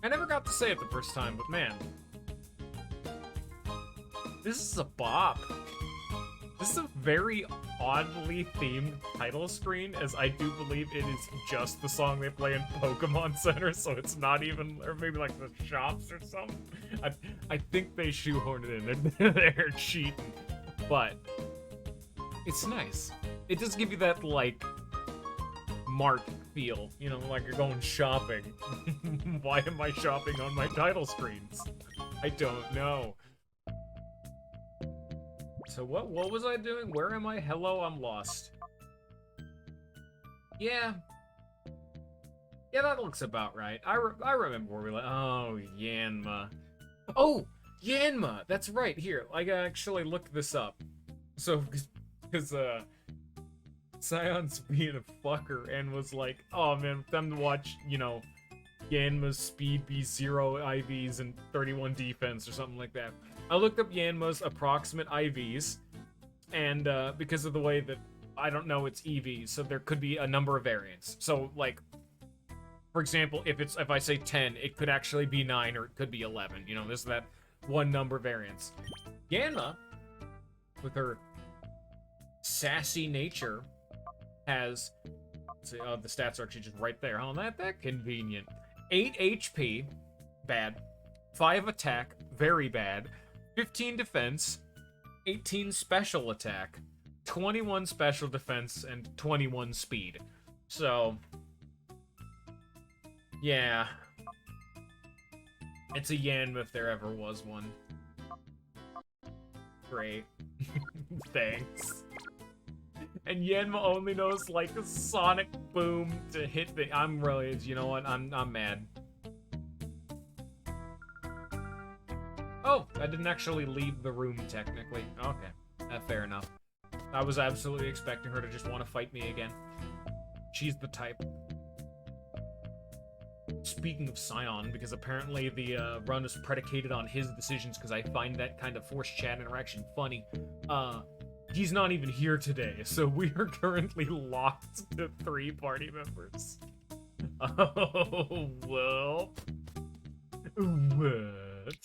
I never got to say it the first time, but man. This is a bop. This is a very oddly themed title screen, as I do believe it is just the song they play in Pokemon Center, so it's not even, or maybe like the shops or something. I think they shoehorned it in. They're cheating. But it's nice. It does give you that, like, Mark feel, you know, like you're going shopping. Why am I shopping on my title screens? I don't know. So what was I doing? Where am I? Hello, I'm lost. Yeah. Yeah, that looks about right. I remember where we went. Oh, Yanma. Oh, Yanma! That's right. Here, I actually looked this up. So, because, Scion's being a fucker and was like, oh man, time to watch, you know, Yanma's speed be 0 IVs and 31 defense or something like that. I looked up Yanma's approximate IVs, and because of the way that, I don't know, it's EVs, so there could be a number of variants. So, like, for example, if I say 10, it could actually be 9 or it could be 11. You know, there's that one number variance. Yanma, with her sassy nature, has, the stats are actually just right there. Oh, that convenient. 8 HP, bad. 5 attack, very bad. 15 defense, 18 special attack, 21 special defense, and 21 speed. So, yeah. It's a Yanma if there ever was one. Great. Thanks. And Yanma only knows, like, a sonic boom to hit the... I'm really... You know what? I'm mad. Oh, I didn't actually leave the room, technically. Okay. Fair enough. I was absolutely expecting her to just want to fight me again. She's the type. Speaking of Scion, because apparently the run is predicated on his decisions, because I find that kind of forced chat interaction funny. He's not even here today, so we are currently locked to 3 party members. Oh, well. What?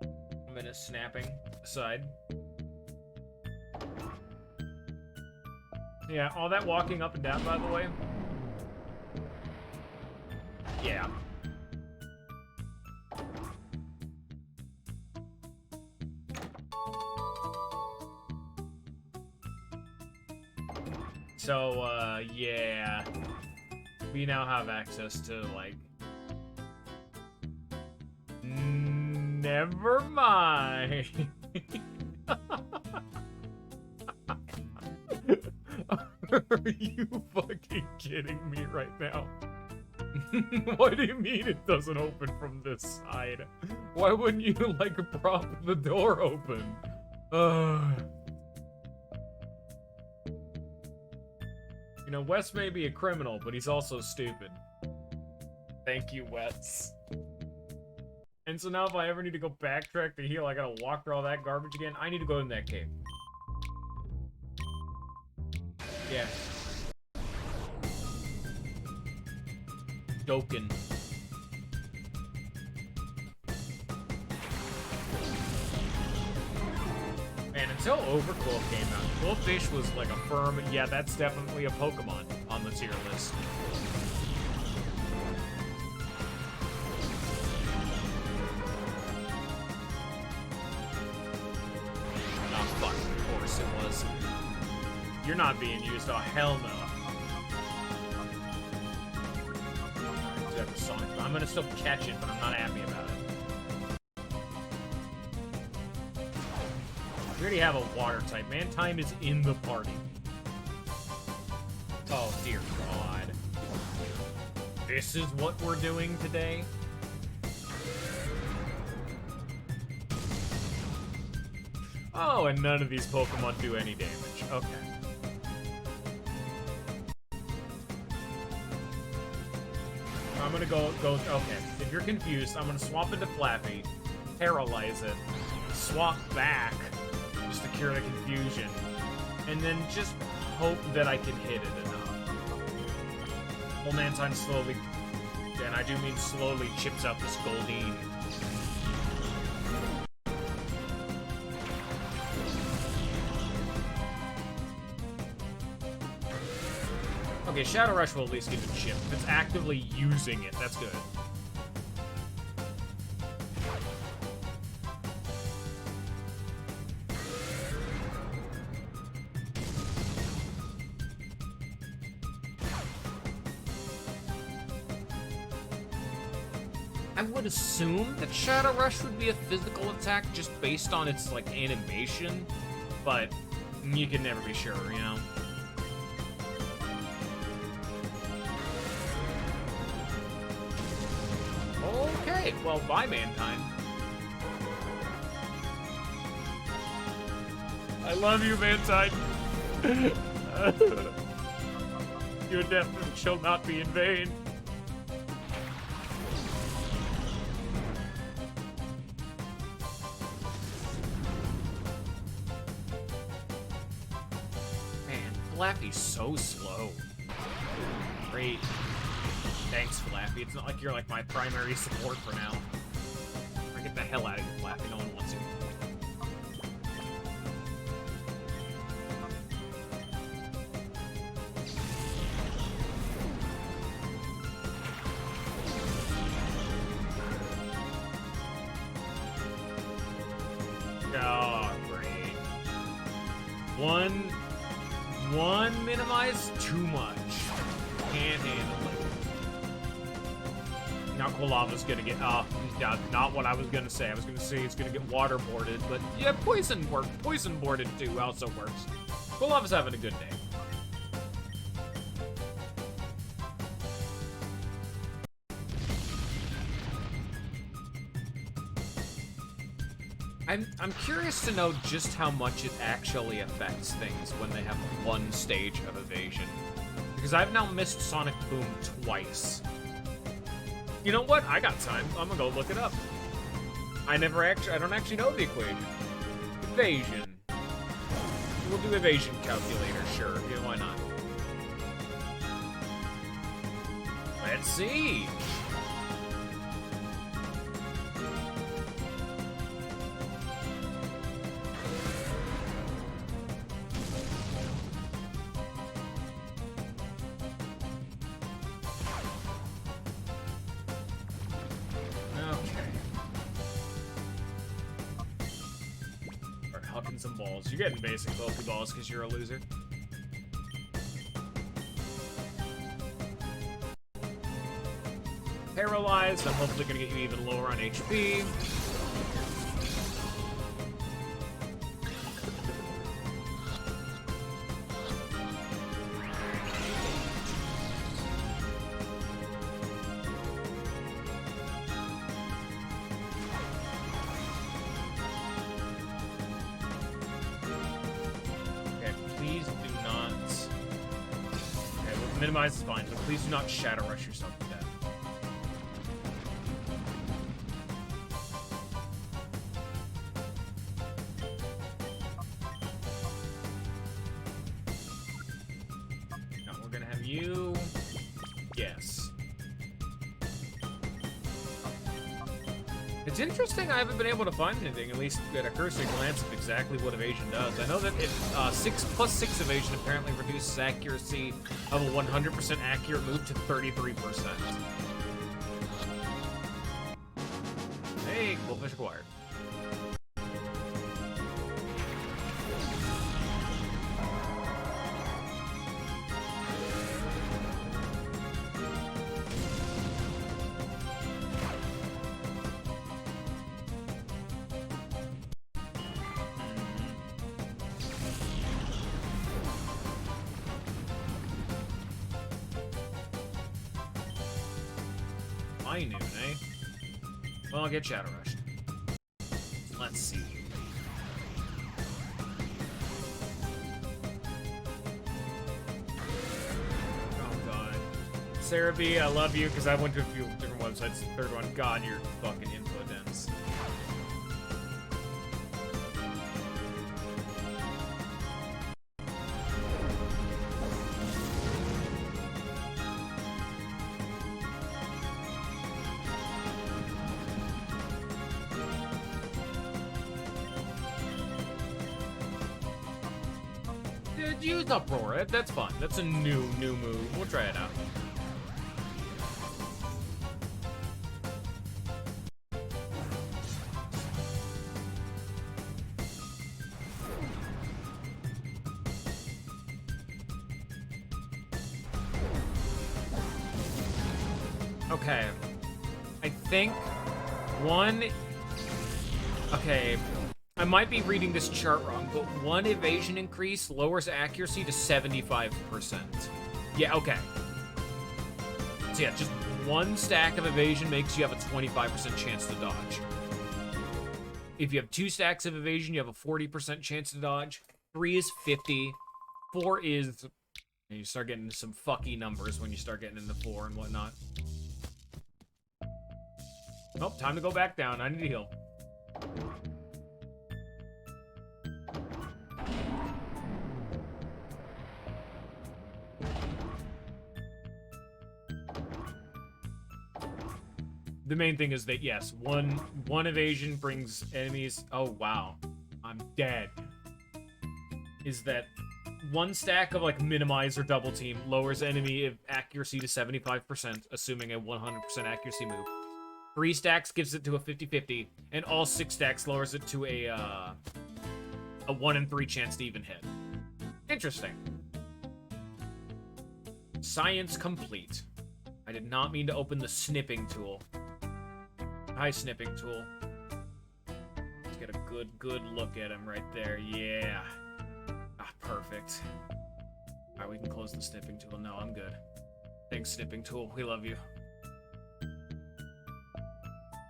A minute snapping aside. Yeah, all that walking up and down, by the way. Yeah. So, yeah. We now have access to, like... Never mind. Are you fucking kidding me right now? What do you mean it doesn't open from this side? Why wouldn't you, like, prop the door open? You know, Wes may be a criminal, but he's also stupid. Thank you, Wes. And so now if I ever need to go backtrack to heal, I gotta walk through all that garbage again. I need to go in that cave. Yeah. Doken. Man, until Overcloak came out, Qwilfish was like a firm, yeah, that's definitely a Pokemon on the tier list. Oh, fuck, of course it was. You're not being used, oh, hell no. I'm gonna still catch it, but I'm not happy about it. We already have a water type. Mantine is in the party. Oh, dear God. This is what we're doing today? Oh, and none of these Pokemon do any damage. Okay. I'm gonna go, okay. If you're confused, I'm gonna swap into Flappy, paralyze it, swap back, just to cure the confusion, and then just hope that I can hit it enough. Well, Mantine slowly, and I do mean slowly, chips out this Goldeen. Okay, Shadow Rush will at least get a chip. If it's actively using it, that's good. I would assume that Shadow Rush would be a physical attack just based on its, like, animation, but you can never be sure, you know? Okay, well, bye, Mantine. I love you, Mantine. Your death shall not be in vain. Man, Flappy's so slow. Great. Thanks, Flappy. It's not like you're like my primary support for now. Get the hell out of here, Flappy. No one wants you. Oh, great. One minimize, too much. Can't handle it. Now Quilava's gonna get, not what I was gonna say. I was gonna say it's gonna get waterboarded, but yeah, poison boarded too also works. Quilava's having a good day. I'm curious to know just how much it actually affects things when they have one stage of evasion. Because I've now missed Sonic Boom twice. You know what? I got time. I'm gonna go look it up. I don't actually know the equation. Evasion. We'll do evasion calculator, sure. Yeah, why not? Let's see. Some balls. You're getting basic Pokeballs because you're a loser. Paralyzed. I'm hopefully going to get you even lower on HP. Minimize is fine, but please do not Shadow Rush yourself to death. Now we're gonna have you... Yes. It's interesting I haven't been able to find anything, at least at a cursory glance, of exactly what evasion does. I know that it, 6+6 evasion apparently reduces accuracy of a 100% accurate move to 33%. Hey, Goldfish acquired. High noon, eh? Well, I'll get Shadow Rushed. Let's see. Oh, God. Sarah B, I love you, because I went to a few different websites. The third one, God, you're fucking info dense. use Uproar. That's fun. That's a new move. We'll try it out. Okay. I think one... Okay. I might be reading this chart wrong, but one evasion increase lowers accuracy to 75%. Yeah, okay. So yeah, just one stack of evasion makes you have a 25% chance to dodge. If you have 2 stacks of evasion, you have a 40% chance to dodge. 3 is 50. 4 is... And you start getting into some fucky numbers when you start getting into 4 and whatnot. Oh, time to go back down. I need to heal. The main thing is that, yes, one evasion brings enemies... Oh, wow. I'm dead. Is that one stack of, like, minimize or double team lowers enemy accuracy to 75%, assuming a 100% accuracy move. 3 stacks gives it to a 50-50, and all 6 stacks lowers it to a 1 in 3 chance to even hit. Interesting. Science complete. I did not mean to open the snipping tool. Hi, snipping tool. Let's get a good look at him right there. Yeah. Ah, perfect. Alright, we can close the snipping tool. No, I'm good. Thanks, snipping tool. We love you.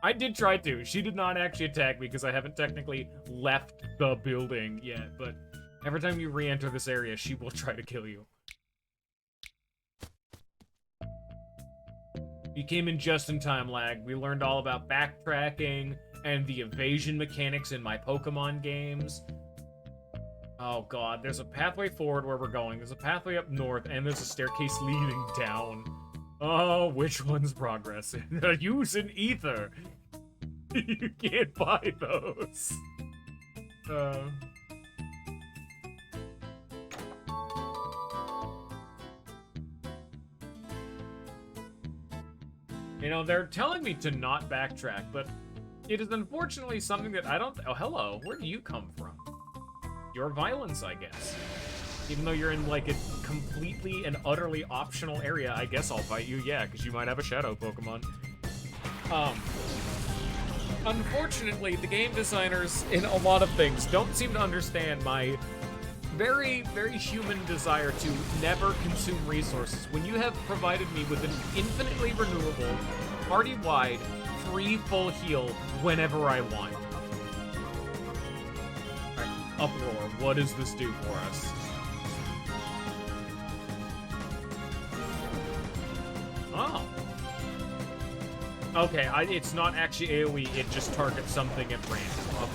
I did try to. She did not actually attack me because I haven't technically left the building yet, but every time you re-enter this area, she will try to kill you. You came in just in time, Lag. We learned all about backtracking and the evasion mechanics in my Pokemon games. Oh god, there's a pathway forward where we're going, there's a pathway up north, and there's a staircase leading down. Oh, which one's progress? Use an ether. You can't buy those. You know, they're telling me to not backtrack, but it is unfortunately something that I don't... Oh, hello. Where do you come from? Your violence, I guess. Even though you're in, like, a completely and utterly optional area, I guess I'll fight you, yeah, because you might have a Shadow Pokemon. Unfortunately, the game designers, in a lot of things, don't seem to understand my very, very human desire to never consume resources. When you have provided me with an infinitely renewable, party-wide, free full heal whenever I want. Alright, Uproar, what does this do for us? Oh. Okay, it's not actually AoE, it just targets something at random. Okay.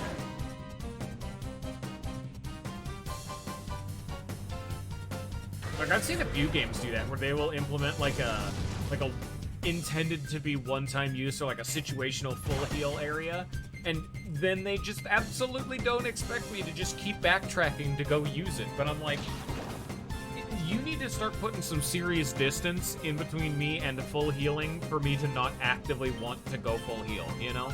Like, I've seen a few games do that, where they will implement, like a intended to be one-time use, or like a situational full heal area, and then they just absolutely don't expect me to just keep backtracking to go use it. But I'm like, you need to start putting some serious distance in between me and the full healing for me to not actively want to go full heal, you know?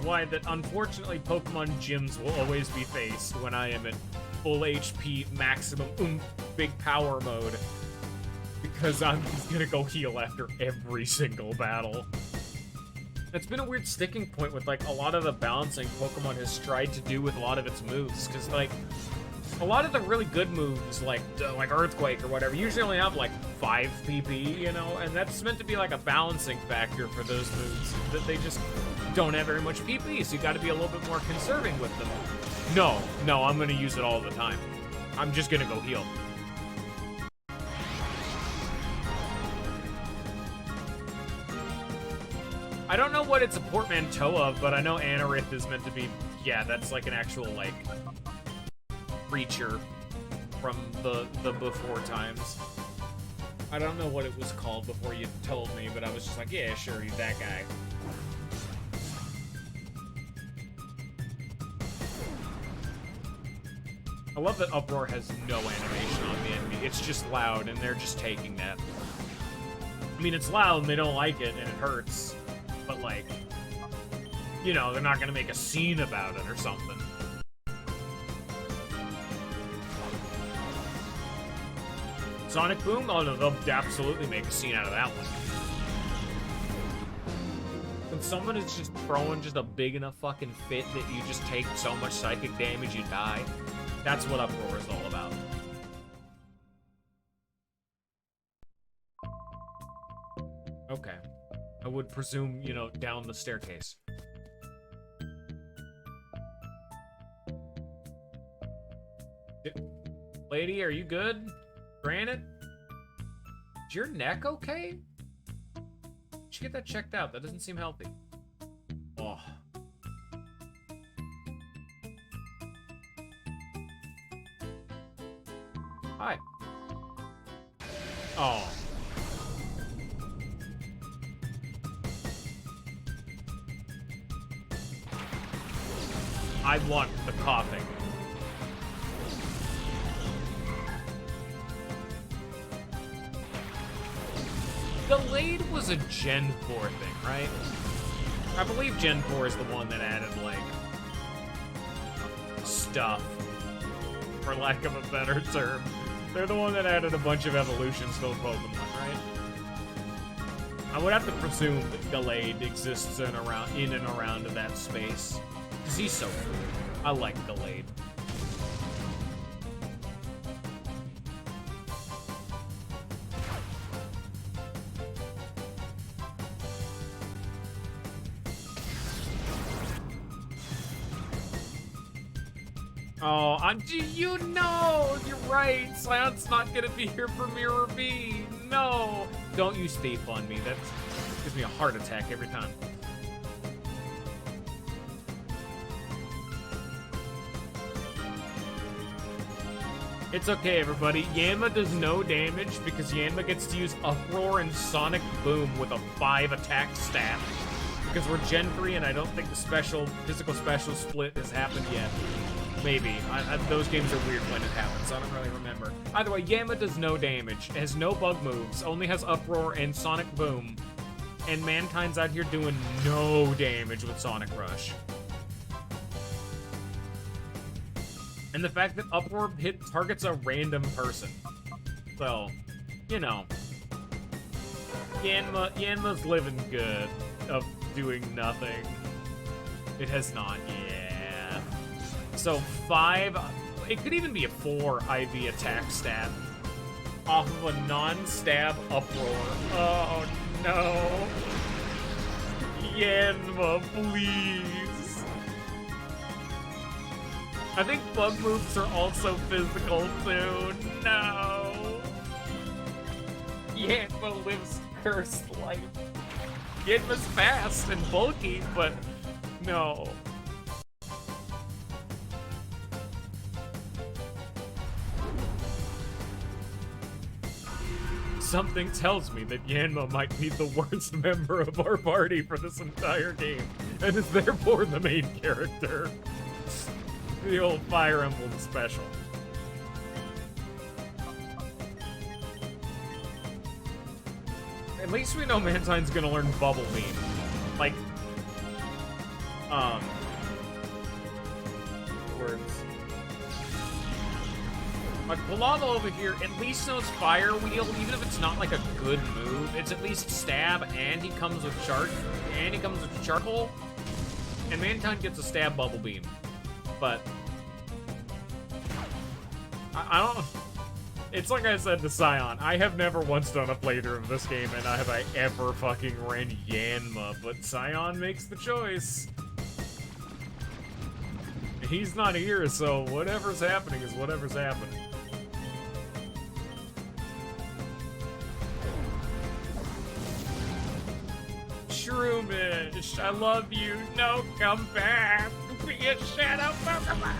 Why that unfortunately Pokemon gyms will always be faced when I am in full HP, maximum big power mode, because I'm just gonna go heal after every single battle. It's been a weird sticking point with like a lot of the balancing Pokemon has tried to do with a lot of its moves, because like a lot of the really good moves like Earthquake or whatever usually only have like 5 PP, you know, and that's meant to be like a balancing factor for those moves that they just don't have very much PP, so you gotta be a little bit more conserving with them. No, I'm gonna use it all the time. I'm just gonna go heal. I don't know know what it's a portmanteau of, but I know Anorith is meant to be, yeah, that's like an actual, like, creature from the before times. I don't know what it was called before you told me, but I was just like, yeah, sure, he's that guy. I love that Uproar has no animation on the enemy. It's just loud, and they're just taking that. I mean, it's loud, and they don't like it, and it hurts. But, like, you know, they're not gonna make a scene about it or something. Sonic Boom? Oh, no, they'll absolutely make a scene out of that one. When someone is just throwing just a big enough fucking fit that you just take so much psychic damage you die, that's what Uproar is all about. Okay. I would presume, you know, down the staircase. Lady, are you good? Granite? Is your neck okay? You should get that checked out. That doesn't seem healthy. Oh. Hi. Oh. I want the coughing. Delayed was a Gen 4 thing, right? I believe Gen 4 is the one that added, like, stuff, for lack of a better term. They're the one that added a bunch of evolutions to the Pokemon, right? I would have to presume that Delayed exists in and around that space. Because he's so cool. I like Delayed. Oh, you know, you're right. Scion's not gonna be here for Mirror B. No, don't use thief on me. That gives me a heart attack every time. It's okay, everybody. Yanma does no damage because Yanma gets to use Uproar and Sonic Boom with a 5 attack stat. Because we're Gen 3 and I don't think the physical special split has happened yet. Maybe. Those games are weird when it happens, so I don't really remember. Either way, Yanma does no damage, has no bug moves, only has Uproar and Sonic Boom, and Mankind's out here doing no damage with Sonic Rush. And the fact that Uproar targets a random person. So, you know. Yanma's living good of doing nothing. It has not, yeah. So 5, it could even be a 4 IV attack stat off of a non-stab Uproar. Oh no. Yanma, please. I think bug moves are also physical too. No. Yanma lives cursed life. Yanma's fast and bulky, but no. Something tells me that Yanma might be the worst member of our party for this entire game, and is therefore the main character. The old Fire Emblem special. At least we know Mantine's gonna learn Bubble Beam. Like, words. Like, Palava over here at least knows Fire Wheel, even if it's not like a good move. It's at least stab, and he comes with charcoal, and Mantine gets a stab Bubble Beam. But I don't. It's like I said to Scion, I have never once done a playthrough of this game, and have I ever fucking ran Yanma, but Scion makes the choice. He's not here, so whatever's happening is whatever's happening. Shroomish! finished. I love you. No, come back. Be a shadow Pokemon.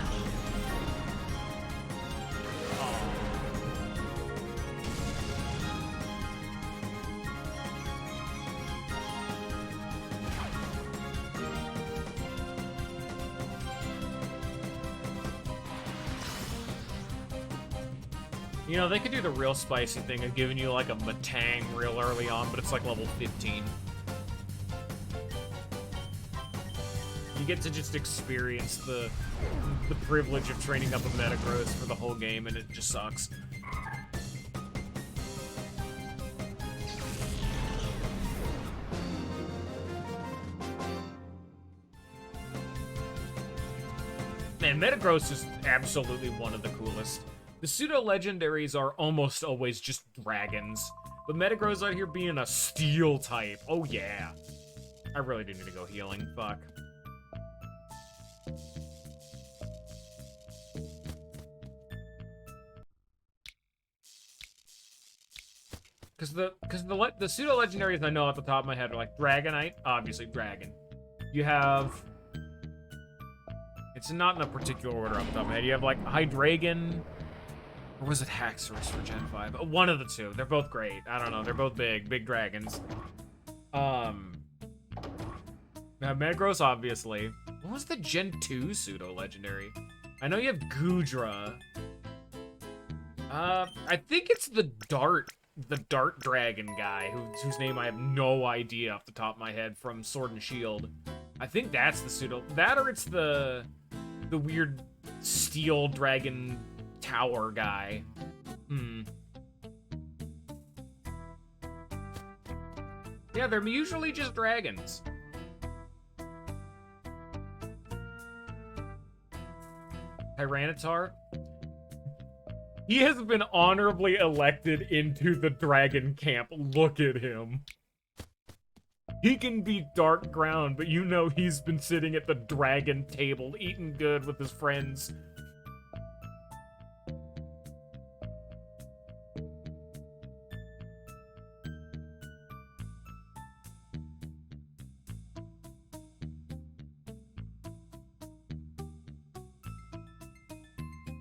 You know, they could do the real spicy thing of giving you like a Matang real early on, but it's like level 15. You get to just experience the privilege of training up a Metagross for the whole game, and it just sucks. Man, Metagross is absolutely one of the coolest. The pseudo-legendaries are almost always just dragons. But Metagross out here being a steel type. Oh yeah. I really do need to go healing. Fuck. Because the pseudo-legendaries I know off the top of my head are like Dragonite, obviously dragon. You have... It's not in a particular order off the top of my head. You have like Hydreigon... Or was it Haxorus for Gen 5? One of the two. They're both great. I don't know. They're both big dragons. Metagross, obviously. What was the Gen 2 pseudo-legendary? I know you have Goodra. I think it's the Dart Dragon guy, whose name I have no idea off the top of my head from Sword and Shield. I think that's the pseudo... That or it's the weird Steel Dragon... Tower guy. Yeah, they're usually just dragons. Tyranitar. He has been honorably elected into the dragon camp. Look at him. He can be dark ground, but you know he's been sitting at the dragon table eating good with his friends.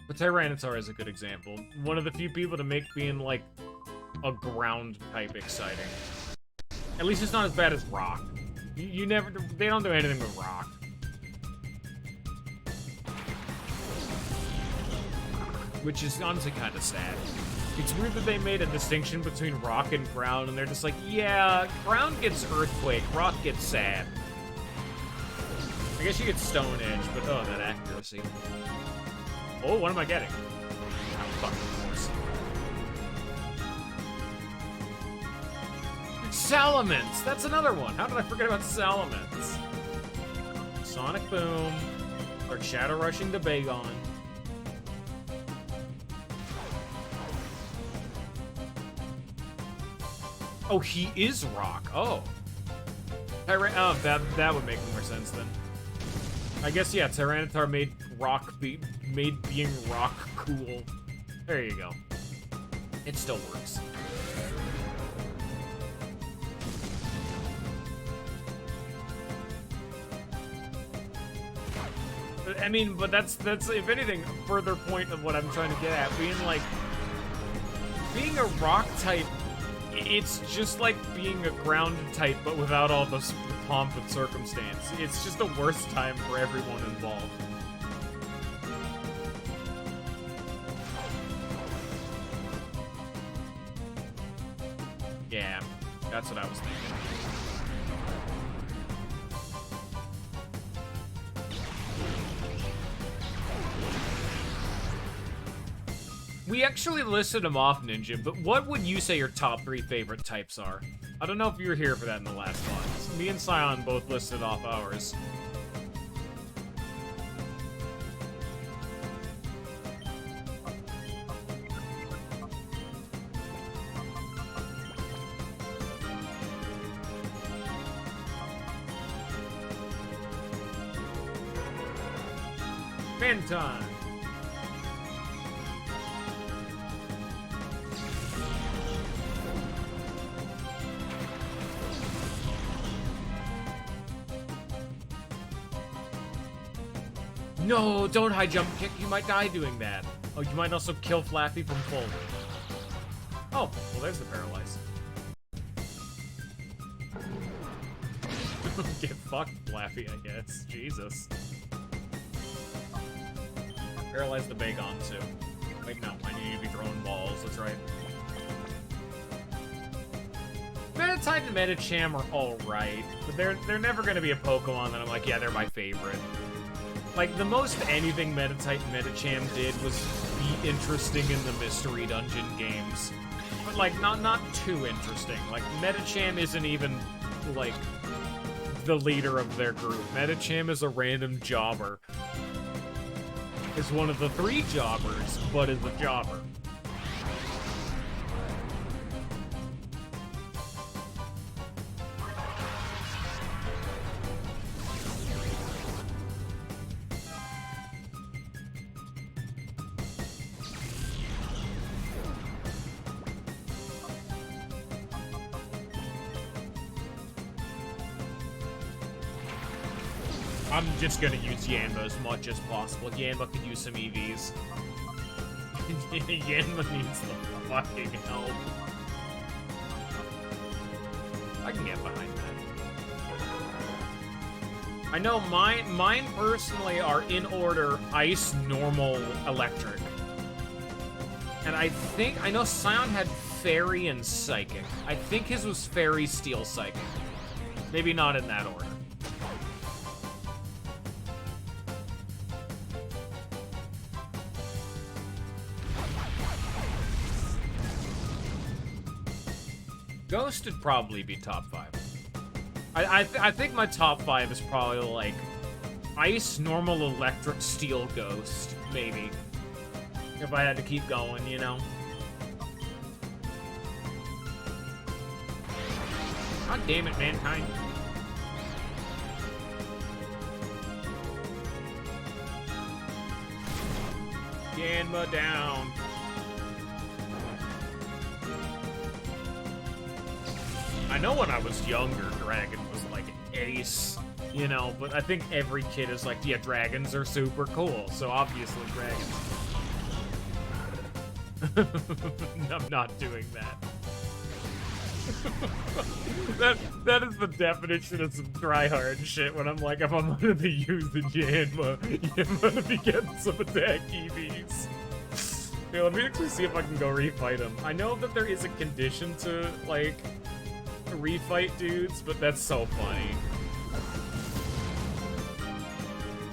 But Tyranitar is a good example. One of the few people to make being, like, a ground type exciting. At least it's not as bad as Rock. You never... They don't do anything with Rock. Which is honestly kind of sad. It's weird that they made a distinction between Rock and Ground, and they're just like, yeah, Ground gets Earthquake, Rock gets Sad. I guess you get Stone Edge, but oh, that accuracy. Oh, what am I getting? Oh, fucking course. Salamence! That's another one! How did I forget about Salamence? Sonic Boom. Or Shadow Rushing the Bagon. Oh, he is Rock. Oh. Oh, that would make more sense then. I guess, yeah, Tyranitar made being Rock cool. There you go. It still works. I mean, but that's if anything, a further point of what I'm trying to get at. Being a Rock type, it's just like being a ground type, but without all the pomp and circumstance. It's just the worst time for everyone involved. Yeah, that's what I was thinking. We actually listed them off, Ninja, but what would you say your top 3 favorite types are? I don't know if you were here for that in the last one. Me and Scion both listed off ours. Phantom. No, don't high jump kick. You might die doing that. Oh, you might also kill Flappy from full. Oh, well, there's the paralyze. Get fucked, Flappy, I guess. Jesus. Paralyze the Bagon, too. Wait, no, I need to be throwing balls, that's right. Meditite and Medicham are alright, but they're never gonna be a Pokemon that I'm like, yeah, they're my favorite. Like, the most anything Meditite and Medicham did was be interesting in the Mystery Dungeon games. But, like, not too interesting. Like, Medicham isn't even, like, the leader of their group. Medicham is a random jobber. Is one of the 3 jobbers, but is a jobber. I'm just gonna use Yanma as much as possible. Yanma could use some EVs. Yanma needs the fucking help. I can get behind that. I know mine personally are in order: Ice, Normal, Electric. And I know Scion had Fairy and Psychic. I think his was Fairy, Steel, Psychic. Maybe not in that order. Ghost would probably be top 5. I think my top 5 is probably like Ice, Normal, Electric, Steel, Ghost, maybe. If I had to keep going, you know. God damn it, Mankind. Yanma down. I know when I was younger, Dragon was like ace, you know, but I think every kid is like, yeah, dragons are super cool, so obviously dragons. I'm not doing that. that is the definition of some tryhard shit when I'm like, if I'm gonna be using Yanma, I'm gonna be getting some attack EVs. Yeah, let me actually see if I can go refight him. I know that there is a condition to, like, refight dudes, but that's so funny.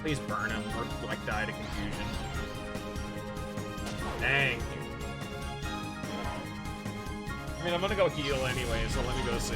Please burn him or, like, die to confusion. Dang. I mean, I'm gonna go heal anyway, so let me go see.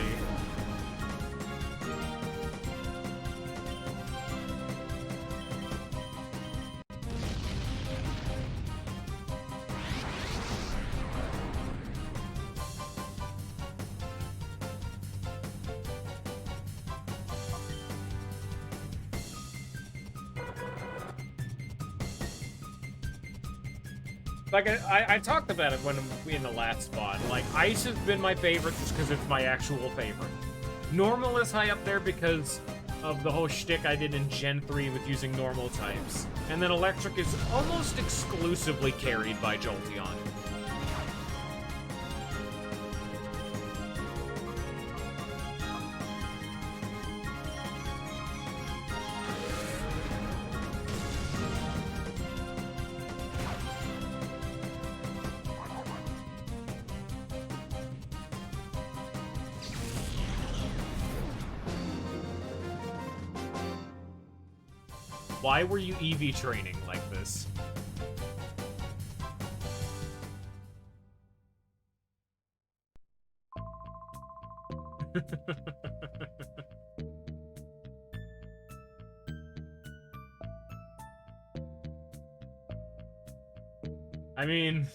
Like, I talked about it when in the last spot. Like, Ice has been my favorite just because it's my actual favorite. Normal is high up there because of the whole shtick I did in Gen 3 with using normal types. And then Electric is almost exclusively carried by Jolteon. Why were you EV training like this? I mean,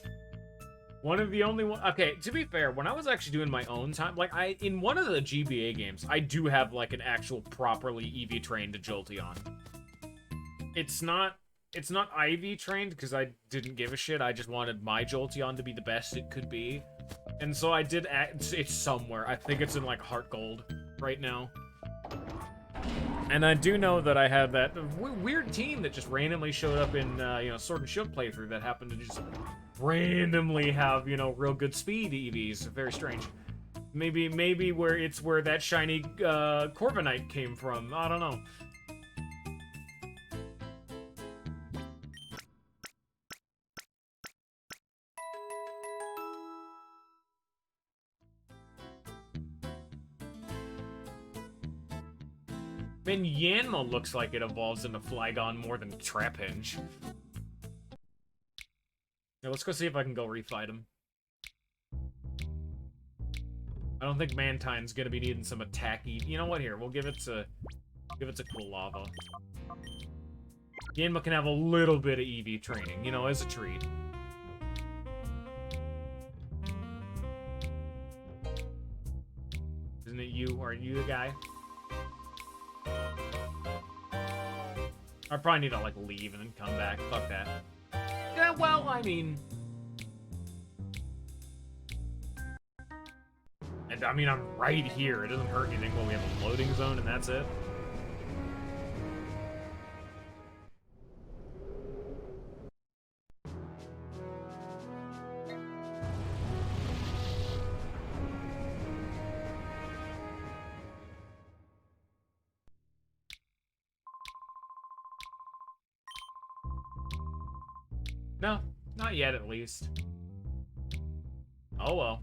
one of the only one. Okay, to be fair, when I was actually doing my own time, like in one of the GBA games, I do have like an actual properly EV trained Jolteon. It's not IV trained because I didn't give a shit. I just wanted my Jolteon to be the best it could be. And so I did it's somewhere. I think it's in like Heart Gold right now. And I do know that I had that weird team that just randomly showed up in, you know, Sword and Shield playthrough that happened to just randomly have, you know, real good speed EVs. Very strange. Maybe where that shiny Corviknight came from. I don't know. Man, Yanma looks like it evolves into Flygon more than Trapinch. Now, let's go see if I can go refight him. I don't think Mantine's gonna be needing some attacky. You know what? Here, we'll give it to Cool Lava. Yanma can have a little bit of EV training, you know, as a treat. Isn't it you? Are you the guy? I probably need to, like, leave and then come back. Fuck that. Yeah, well, I mean... And, I mean, I'm right here. It doesn't hurt anything. Well, we have a loading zone and that's it. No, not yet, at least. Oh, well.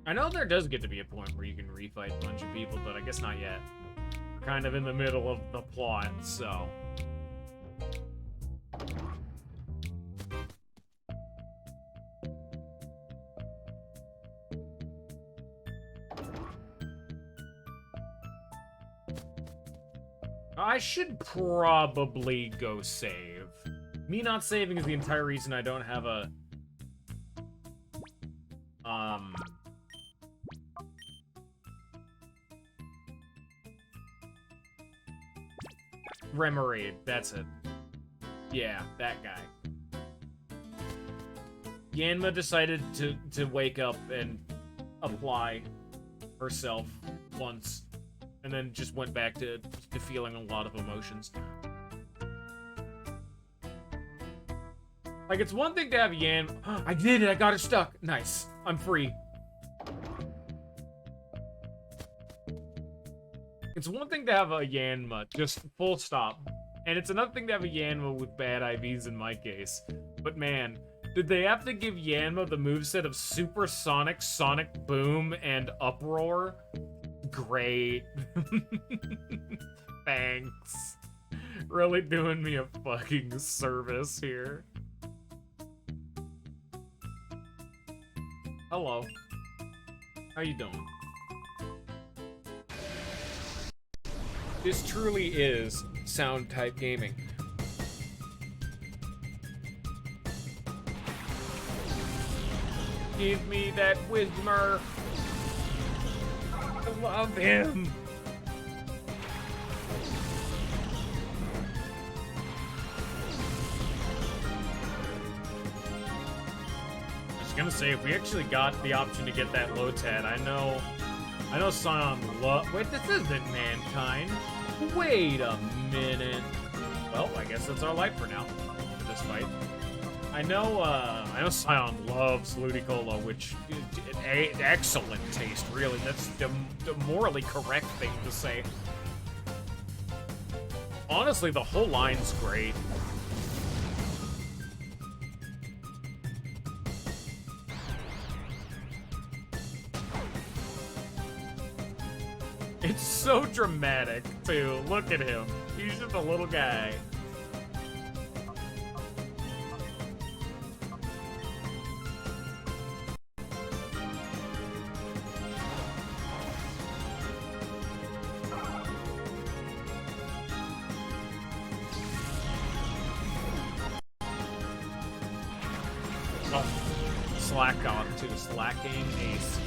I know there does get to be a point where you can refight a bunch of people, but I guess not yet. We're kind of in the middle of the plot, so... I should probably go save. Me not saving is the entire reason I don't have a... Remoraid, that's it. Yeah, that guy. Yanma decided to wake up and apply herself once. And then just went back to feeling a lot of emotions. Like, it's one thing to have Yan... I did it! I got her stuck! Nice. I'm free. It's one thing to have a Yanma, just full stop. And it's another thing to have a Yanma with bad IVs in my case. But man, did they have to give Yanma the moveset of Supersonic, Sonic Boom, and Uproar? Great. Thanks. Really doing me a fucking service here. Hello. How you doing? This truly is sound type gaming. Give me that Whismer. I love him. I was gonna say, if we actually got the option to get that Lotad, I know Scion love. Wait, this isn't Mankind. Wait a minute. Well, I guess that's our life for now. For this fight. I know Scion loves Ludicolo, which excellent taste, really. That's the morally correct thing to say. Honestly, the whole line's great. It's so dramatic, too. Look at him. He's just a little guy. Slack off to slacking ace.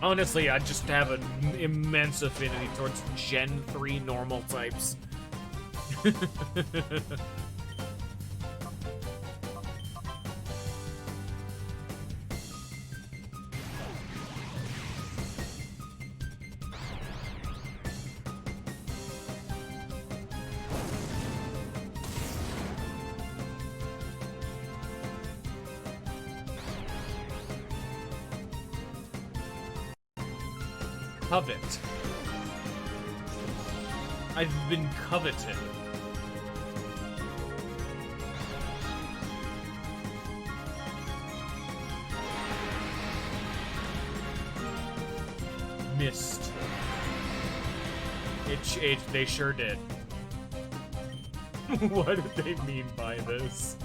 Honestly, I just have an immense affinity towards Gen 3 normal types. covet. I've been coveted. Missed. They sure did. What did they mean by this?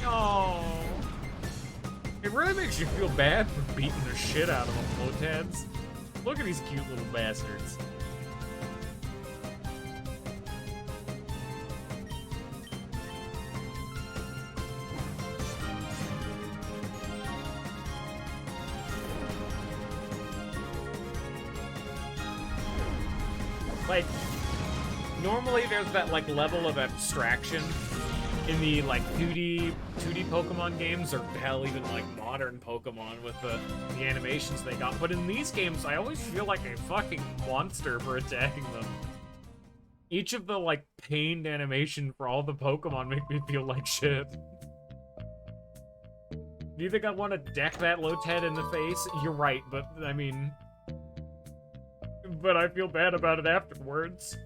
Oh, it really makes you feel bad for beating the shit out of them, Lotads. Look at these cute little bastards. Like, normally there's that, like, level of abstraction in the, like, 2D Pokemon games, or hell, even, like, modern Pokemon with the animations they got. But in these games, I always feel like a fucking monster for attacking them. Each of the, like, pained animation for all the Pokemon make me feel like shit. Do you think I want to deck that Lotad in the face? You're right, but, I mean... But I feel bad about it afterwards.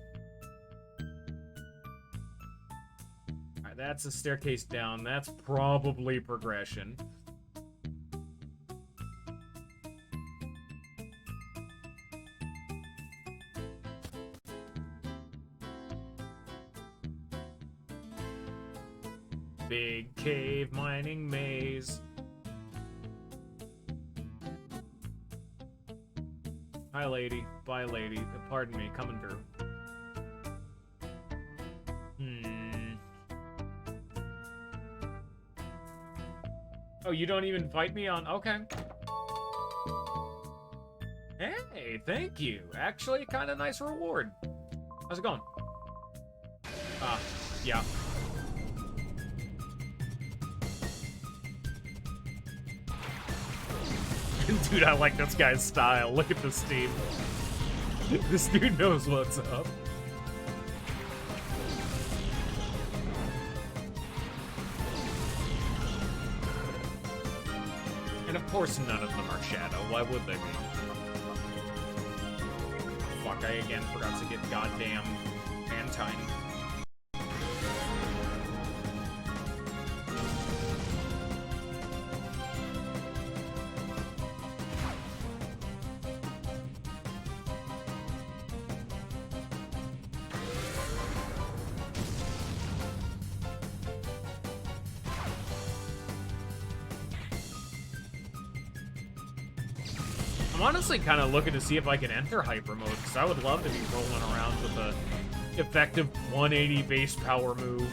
Alright, that's a staircase down. That's probably progression. Big cave mining maze. Hi, lady. Bye, lady. Pardon me, coming through. Oh, you don't even fight me on... Okay. Hey, thank you. Actually, kind of nice reward. How's it going? Yeah. Dude, I like this guy's style. Look at this team. This dude knows what's up. And of course none of them are Shadow. Why would they be? Fuck, I again forgot to get goddamn Antine. I'm honestly kind of looking to see if I can enter Hyper Mode, because I would love to be rolling around with a effective 180 base power move.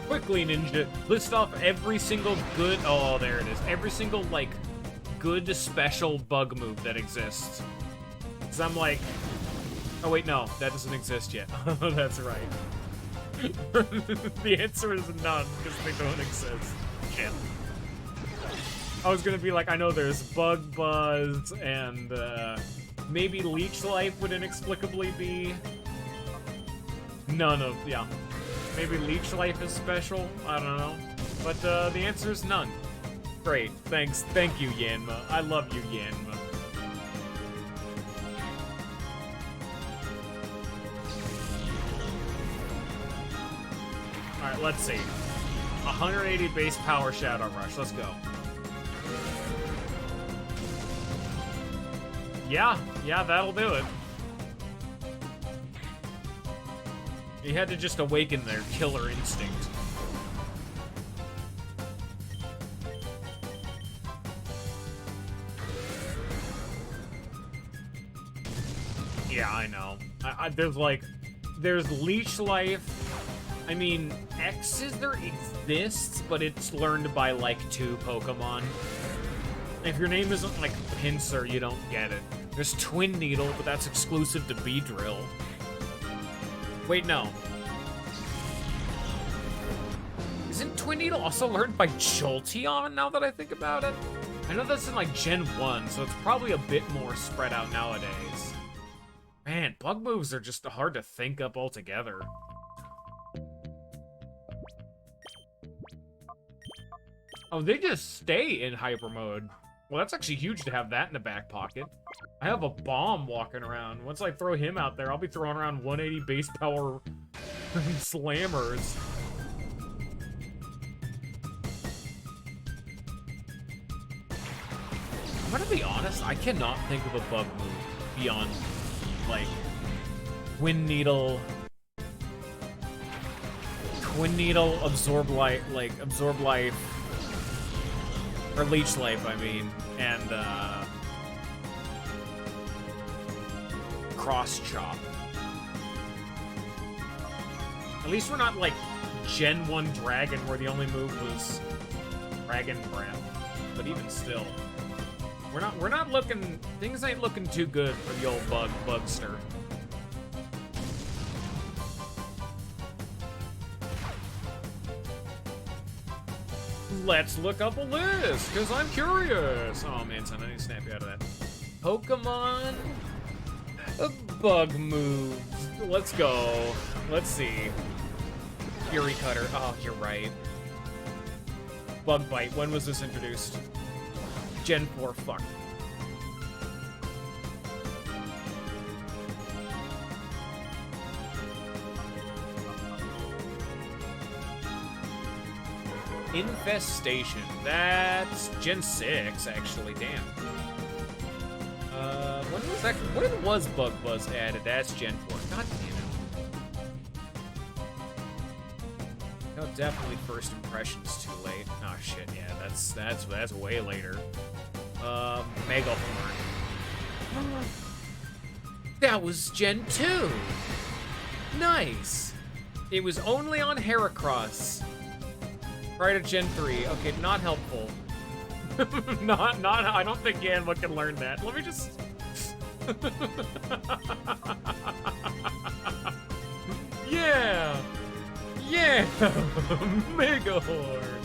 Quickly, Ninja, list off every single good... Oh, there it is. Every single, like, good special bug move that exists. Because I'm like... Oh, wait, no. That doesn't exist yet. Oh, that's right. The answer is none, because they don't exist. Shit. I was gonna be like, I know there's Bug Buzz, and, maybe Leech Life would inexplicably be... None of... Yeah. Maybe Leech Life is special? I don't know. But, the answer is none. Great. Thanks. Thank you, Yanma. I love you, Yanma. Alright, let's see. 180 base power Shadow Rush. Let's go. Yeah, that'll do it. He had to just awaken their killer instinct. Yeah, I know. There's Leech Life. I mean, X's there exists, but it's learned by, like, 2 Pokemon. If your name isn't like Pinsir, you don't get it. There's Twin Needle, but that's exclusive to Beedrill. Wait, no. Isn't Twin Needle also learned by Jolteon, now that I think about it? I know that's in like Gen 1, so it's probably a bit more spread out nowadays. Man, bug moves are just hard to think up altogether. Oh, they just stay in hyper mode. Well, that's actually huge to have that in the back pocket. I have a bomb walking around. Once I throw him out there, I'll be throwing around 180 base power slammers. I'm gonna be honest, I cannot think of a bug move beyond, like, Twin Needle, Absorb Life, or Leech Life, I mean, and, Cross Chop. At least we're not, like, Gen 1 Dragon, where the only move was Dragon Breath, but even still. We're not looking, things ain't looking too good for the old Bugster. Let's look up a list, because I'm curious. Oh man, son, I need to snap you out of that. Pokemon bug moves. Let's go. Let's see. Fury Cutter. Oh, you're right. Bug Bite. When was this introduced? Gen 4, fuck. Infestation. That's Gen 6, actually. Damn. When was Bug Buzz added? That's Gen 4. God damn it. No, definitely first impressions too late. Oh shit, yeah, that's way later. Mega Horn. That was Gen 2. Nice. It was only on Heracross. Prior to Gen 3. Okay, not helpful. I don't think Yanma can learn that. Let me just... Yeah! Yeah! Mega Horn!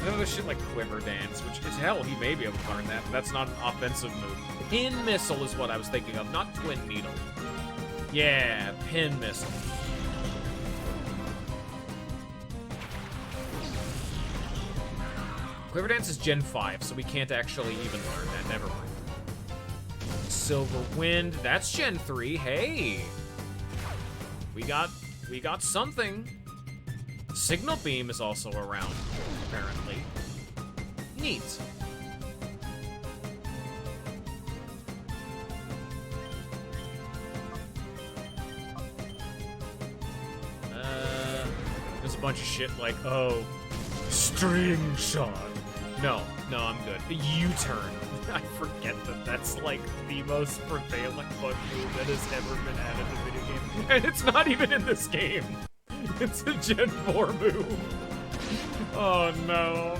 Another shit like Quiver Dance, which is hell, he may be able to learn that, but that's not an offensive move. Pin Missile is what I was thinking of, not Twin Needle. Yeah, Pin Missile. Quiver Dance is Gen 5, so we can't actually even learn that. Never mind. Silver Wind, that's Gen 3. Hey! We got something. Signal Beam is also around, apparently. Neat. There's a bunch of shit like, oh, String Shot. No, I'm good. U-turn. I forget that that's like the most prevalent bug move that has ever been added to video game. And it's not even in this game. It's a Gen 4 move. Oh no.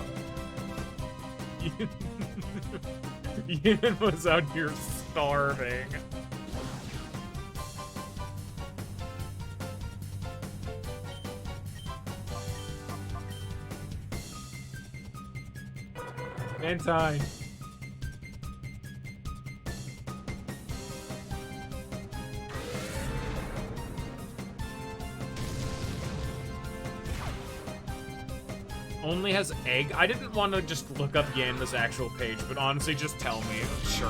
Yin was out here starving. Mantine. Only has egg. I didn't want to just look up Yanma's actual page, but honestly, just tell me. Sure.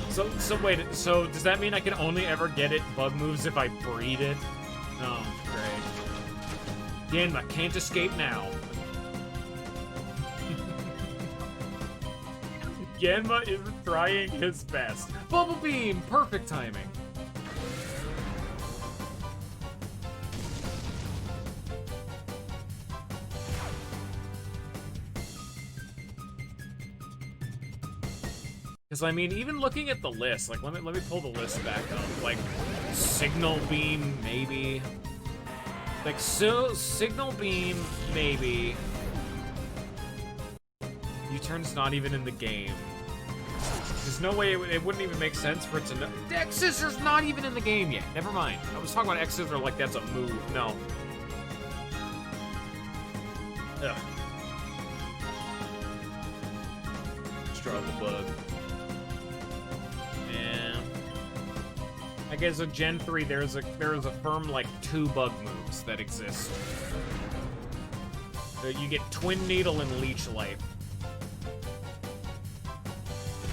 So wait, so does that mean I can only ever get it bug moves if I breed it? Oh, great. Yanma can't escape now. Yanma is trying his best. Bubble Beam! Perfect timing. Because, I mean, even looking at the list, like, let me pull the list back up. Like, Signal Beam, maybe. Like, so, Signal Beam, maybe. U-turn's not even in the game. There's no way it wouldn't even make sense for it to know. X Scissor's not even in the game yet. Never mind. I was talking about X Scissor like that's a move. No. Ugh. Struggle bug. Yeah. I guess with Gen 3 there's a firm like 2 bug moves that exist. So you get Twin Needle and Leech Life.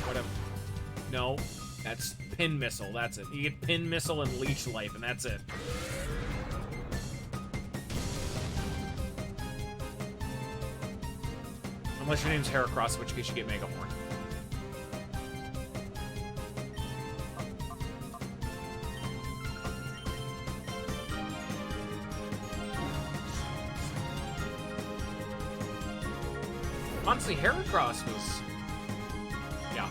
Whatever. No, that's Pin Missile, that's it. You get Pin Missile and Leech Life, and that's it. Unless your name's Heracross, in which case you get Mega Horn. Honestly, Heracross was... yeah.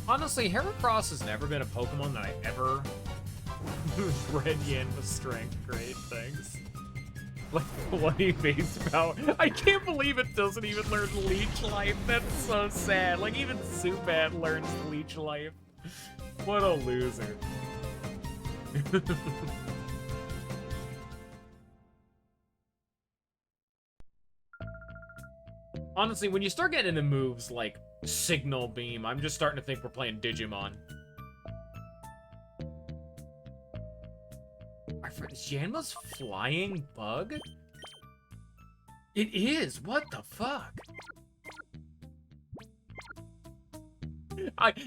Honestly, Heracross has never been a Pokemon that I ever read Yanma's strength. Great, thanks. Like, what he face power. I can't believe it doesn't even learn Leech Life. That's so sad. Like, even Zubat learns Leech Life. What a loser. Honestly, when you start getting into moves like Signal Beam, I'm just starting to think we're playing Digimon. Our friend, is Yanma's flying bug? It is! What the fuck?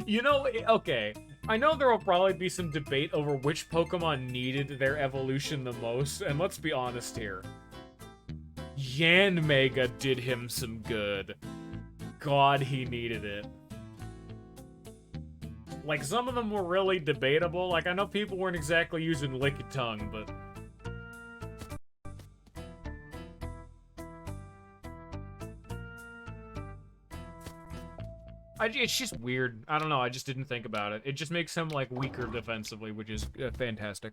You know, okay. I know there will probably be some debate over which Pokemon needed their evolution the most, and let's be honest here. Yanmega did him some good. God, he needed it. Like, some of them were really debatable. Like, I know people weren't exactly using Lickitung, but... it's just weird. I don't know, I just didn't think about it. It just makes him, like, weaker defensively, which is fantastic.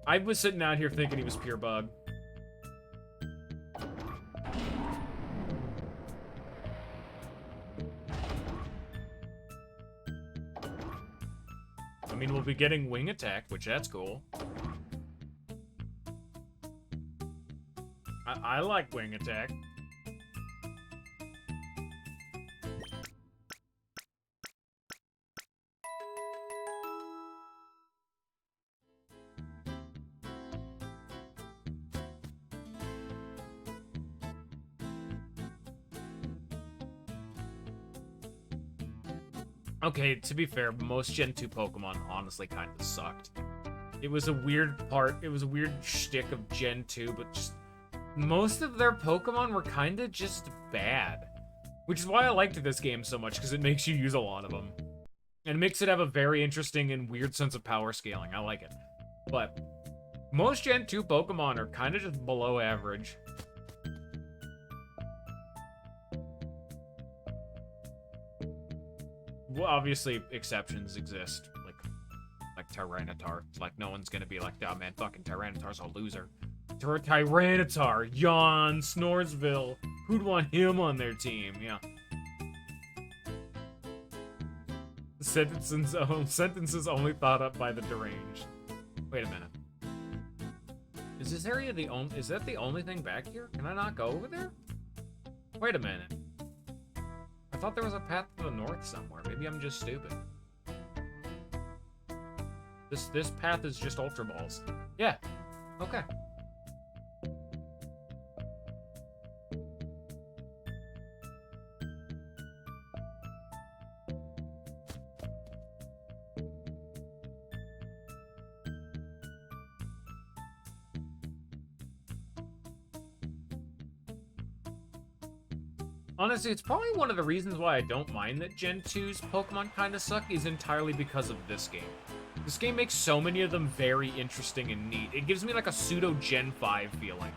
I was sitting out here thinking he was pure bug. I mean, we'll be getting Wing Attack, which that's cool. I like Wing Attack. Okay, to be fair, most Gen 2 Pokemon honestly kind of sucked. It was a weird shtick of Gen 2, but just most of their Pokemon were kind of just bad. Which is why I liked this game so much, because it makes you use a lot of them. And makes it have a very interesting and weird sense of power scaling. I like it. But most Gen 2 Pokemon are kind of just below average. Well, obviously, exceptions exist, like Tyranitar. Like, no one's gonna be like, oh man, fucking Tyranitar's a loser. Tyranitar, yawn, Snoresville. Who'd want him on their team? Yeah. Sentences only thought up by the deranged. Wait a minute. Is this area is that the only thing back here? Can I not go over there? Wait a minute. I thought there was a path to the north somewhere. Maybe I'm just stupid. This path is just Ultra Balls. Yeah. Okay. Honestly, it's probably one of the reasons why I don't mind that Gen 2's Pokemon kind of suck is entirely because of this game. This game makes so many of them very interesting and neat. It gives me like a pseudo Gen 5 feeling.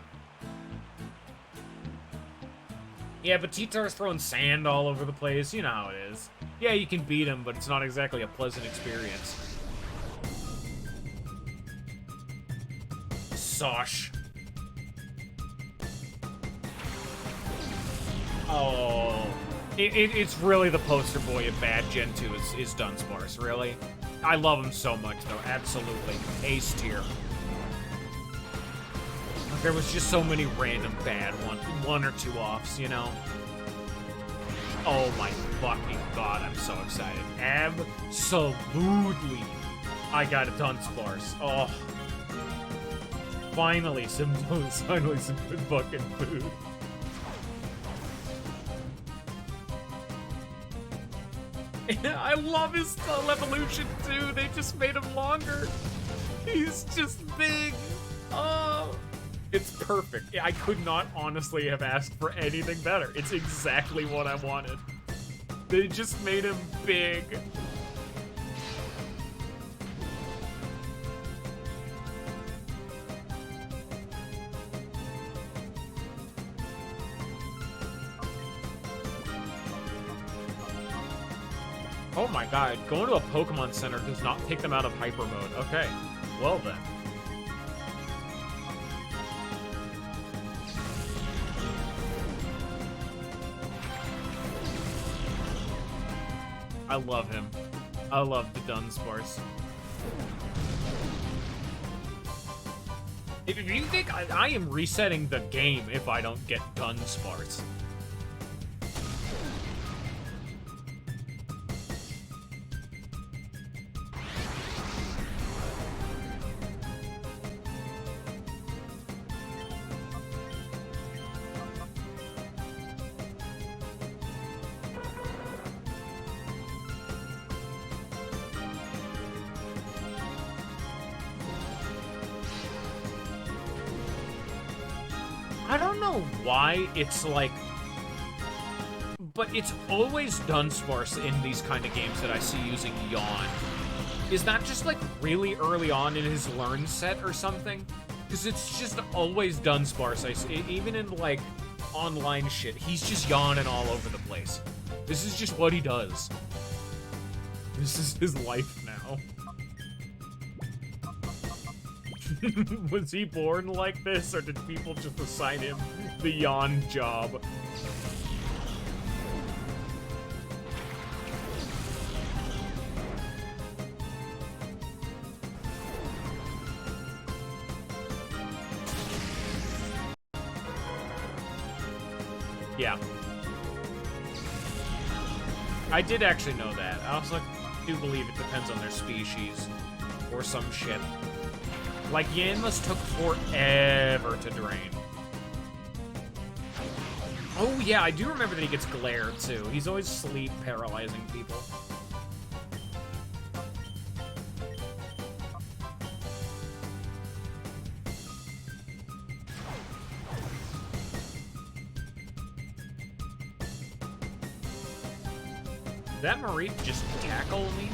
Yeah, but T-Tar's throwing sand all over the place. You know how it is. Yeah, you can beat him, but it's not exactly a pleasant experience. Sosh. Oh. It's really the poster boy of bad Gen 2 is Dunsparce, really. I love him so much, though. Absolutely. Ace tier. There was just so many random bad one or two offs, you know? Oh my fucking god, I'm so excited. Absolutely. I got a Dunsparce. Oh. Finally some good fucking food. I love his evolution too. They just made him longer. He's just big. Oh. It's perfect. I could not honestly have asked for anything better. It's exactly what I wanted. They just made him big. Oh my god, going to a Pokemon Center does not take them out of hyper mode. Okay, well then. I love him. I love the Dunsparce. If you think I am resetting the game if I don't get Dunsparce. I don't know why it's like... But it's always Dunsparce in these kind of games that I see using Yawn. Is that just like really early on in his learn set or something? Because it's just always Dunsparce. I see, even in like online shit, he's just yawning all over the place. This is just what he does. This is his life now. Was he born like this, or did people just assign him the yawn job? Yeah. I did actually know that. I also do believe it depends on their species, or some shit. Like, Yanma's took forever to drain. Oh, yeah, I do remember that he gets glare, too. He's always sleep paralyzing people. Did that Mareep just tackle me?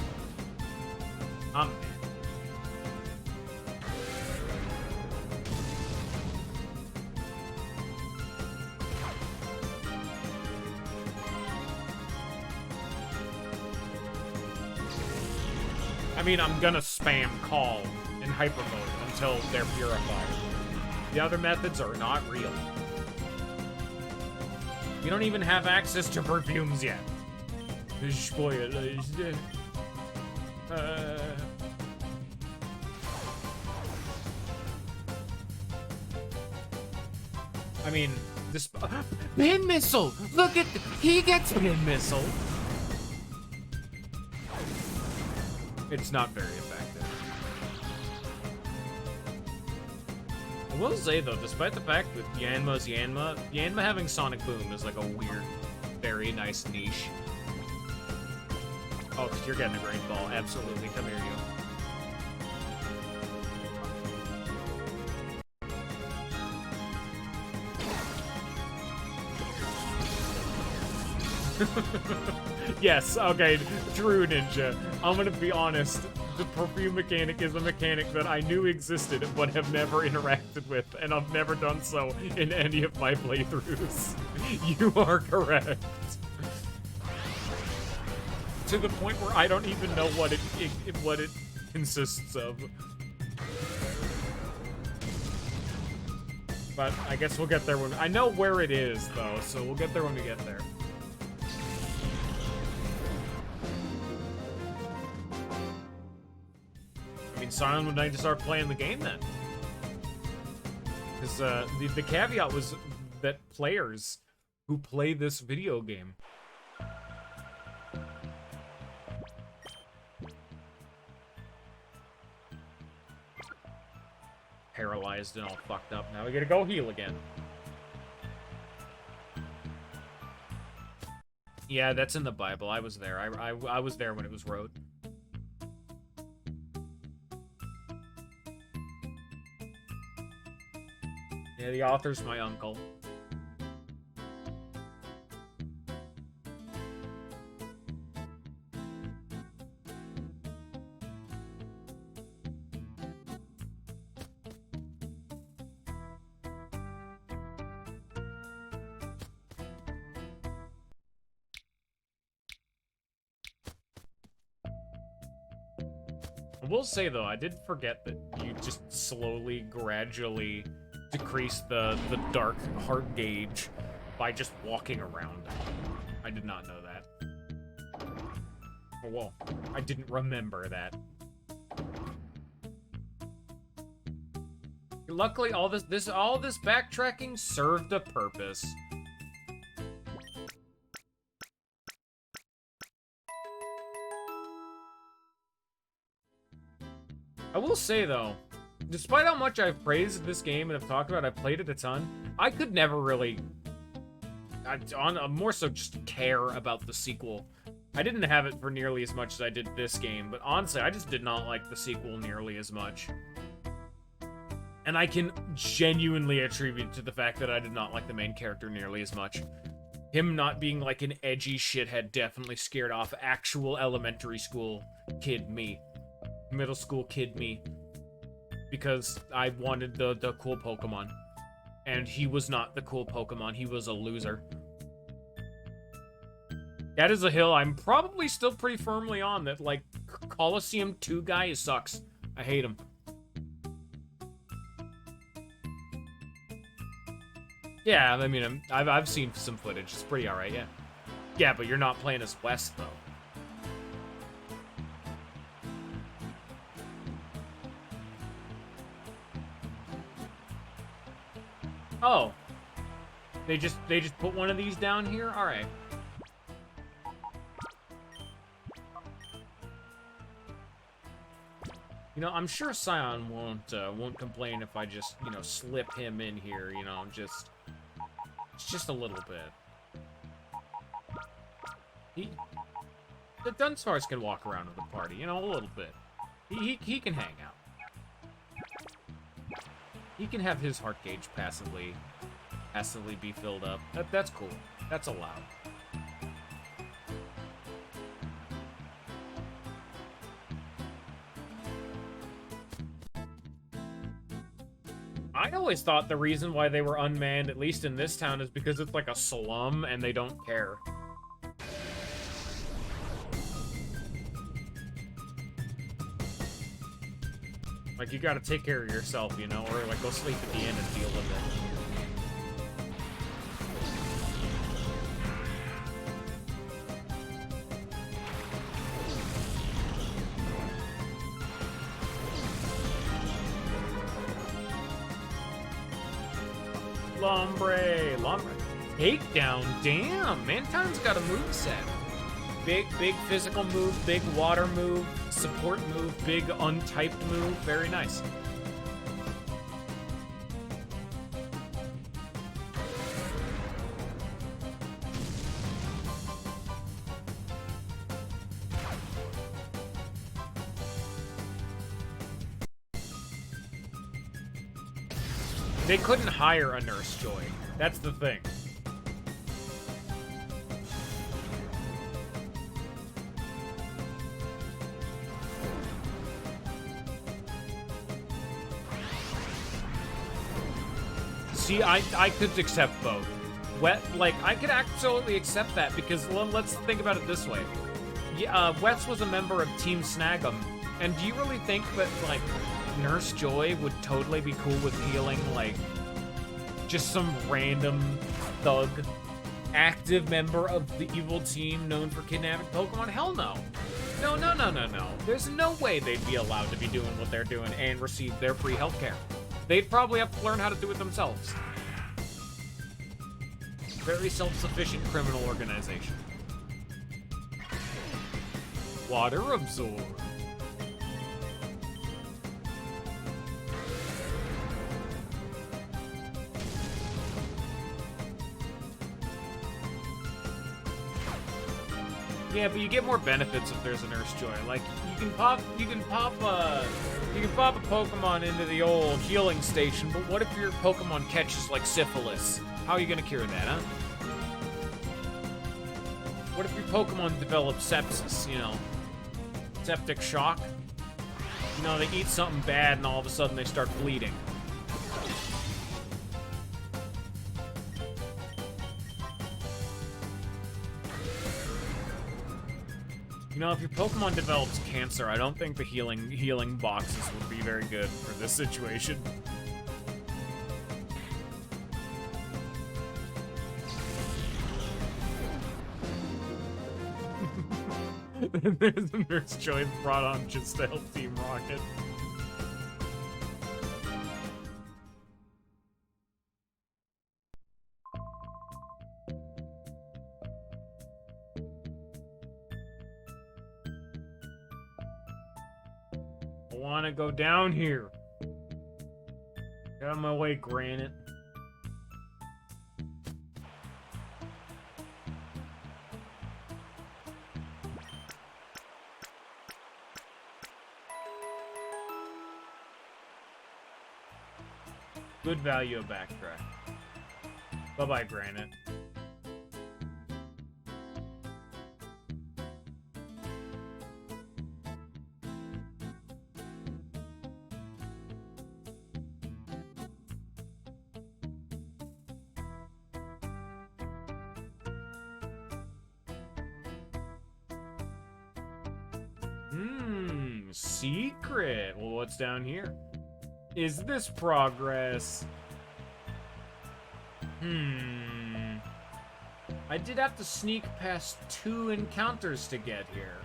I mean, I'm gonna spam call in hyper mode until they're purified. The other methods are not real. You don't even have access to perfumes yet. I mean, this pin missile. Look at he gets pin missile. It's not very effective. I will say though, despite the fact that Yanma's Yanma having Sonic Boom is like a weird, very nice niche. Oh, you're getting a great ball. Absolutely. Come here, you. Yes, okay, true, Ninja. I'm gonna be honest. The perfume mechanic is a mechanic that I knew existed, but have never interacted with, and I've never done so in any of my playthroughs. You are correct. To the point where I don't even know what it consists of. But I guess we'll get there when... I know where it is, though, so we'll get there when we get there. I mean, Silent would need to start playing the game, then. Because the caveat was that players who play this video game... paralyzed and all fucked up. Now we gotta go heal again. Yeah, that's in the Bible. I was there. I was there when it was wrote. Yeah, the author's my uncle. I will say, though, I did forget that you just slowly, gradually decrease the dark heart gauge by just walking around. I did not know that. Oh, whoa. I didn't remember that. Luckily, all this backtracking served a purpose. I will say, though, despite how much I've praised this game and have talked about it, I've played it a ton, I could never really, more so just care about the sequel. I didn't have it for nearly as much as I did this game, but honestly, I just did not like the sequel nearly as much. And I can genuinely attribute it to the fact that I did not like the main character nearly as much. Him not being like an edgy shithead definitely scared off actual elementary school kid me. Middle school kid me, because I wanted the cool Pokemon, and he was not the cool Pokemon. He was a loser. That is a hill I'm probably still pretty firmly on. That, like, Colosseum 2 guy sucks. I hate him. Yeah, I mean, I've seen some footage. It's pretty alright, yeah. Yeah, but you're not playing as West, though. Oh. They just put one of these down here? Alright. You know, I'm sure Scion won't complain if I just, you know, slip him in here, you know, just a little bit. The Dunsparce can walk around with the party, you know, a little bit. He can hang out. He can have his heart gauge passively be filled up. That's cool. That's allowed. I always thought the reason why they were unmanned, at least in this town, is because it's like a slum and they don't care. Like, you gotta take care of yourself, you know, or like go sleep at the inn and deal with it. Lombre. Takedown, damn, Mantine's got a moveset. Big physical move, big water move, support move, big untyped move, very nice. They couldn't hire a Nurse Joy. That's the thing. See, I could accept both. Like, I could absolutely accept that because let's think about it this way. Yeah, Wets was a member of Team Snag'em, and do you really think that, like, Nurse Joy would totally be cool with healing, like, just some random thug active member of the evil team known for kidnapping Pokemon? Hell no. No. There's no way they'd be allowed to be doing what they're doing and receive their free healthcare. They'd probably have to learn how to do it themselves. Very self-sufficient criminal organization. Water absorb. Yeah, but you get more benefits if there's a Nurse Joy. Like, you can pop a Pokemon into the old healing station, but what if your Pokemon catches, like, syphilis? How are you gonna cure that, huh? What if your Pokemon develops sepsis, you know? Septic shock? You know, they eat something bad and all of a sudden they start bleeding. You know, if your Pokemon develops cancer, I don't think the healing boxes would be very good for this situation. There's a Nurse Joy brought on just to help Team Rocket. I want to go down here. Get out of my way, Granite. Good value of backtrack. Bye-bye, Granite. Secret. Well, what's down here? Is this progress? I did have to sneak past 2 encounters to get here.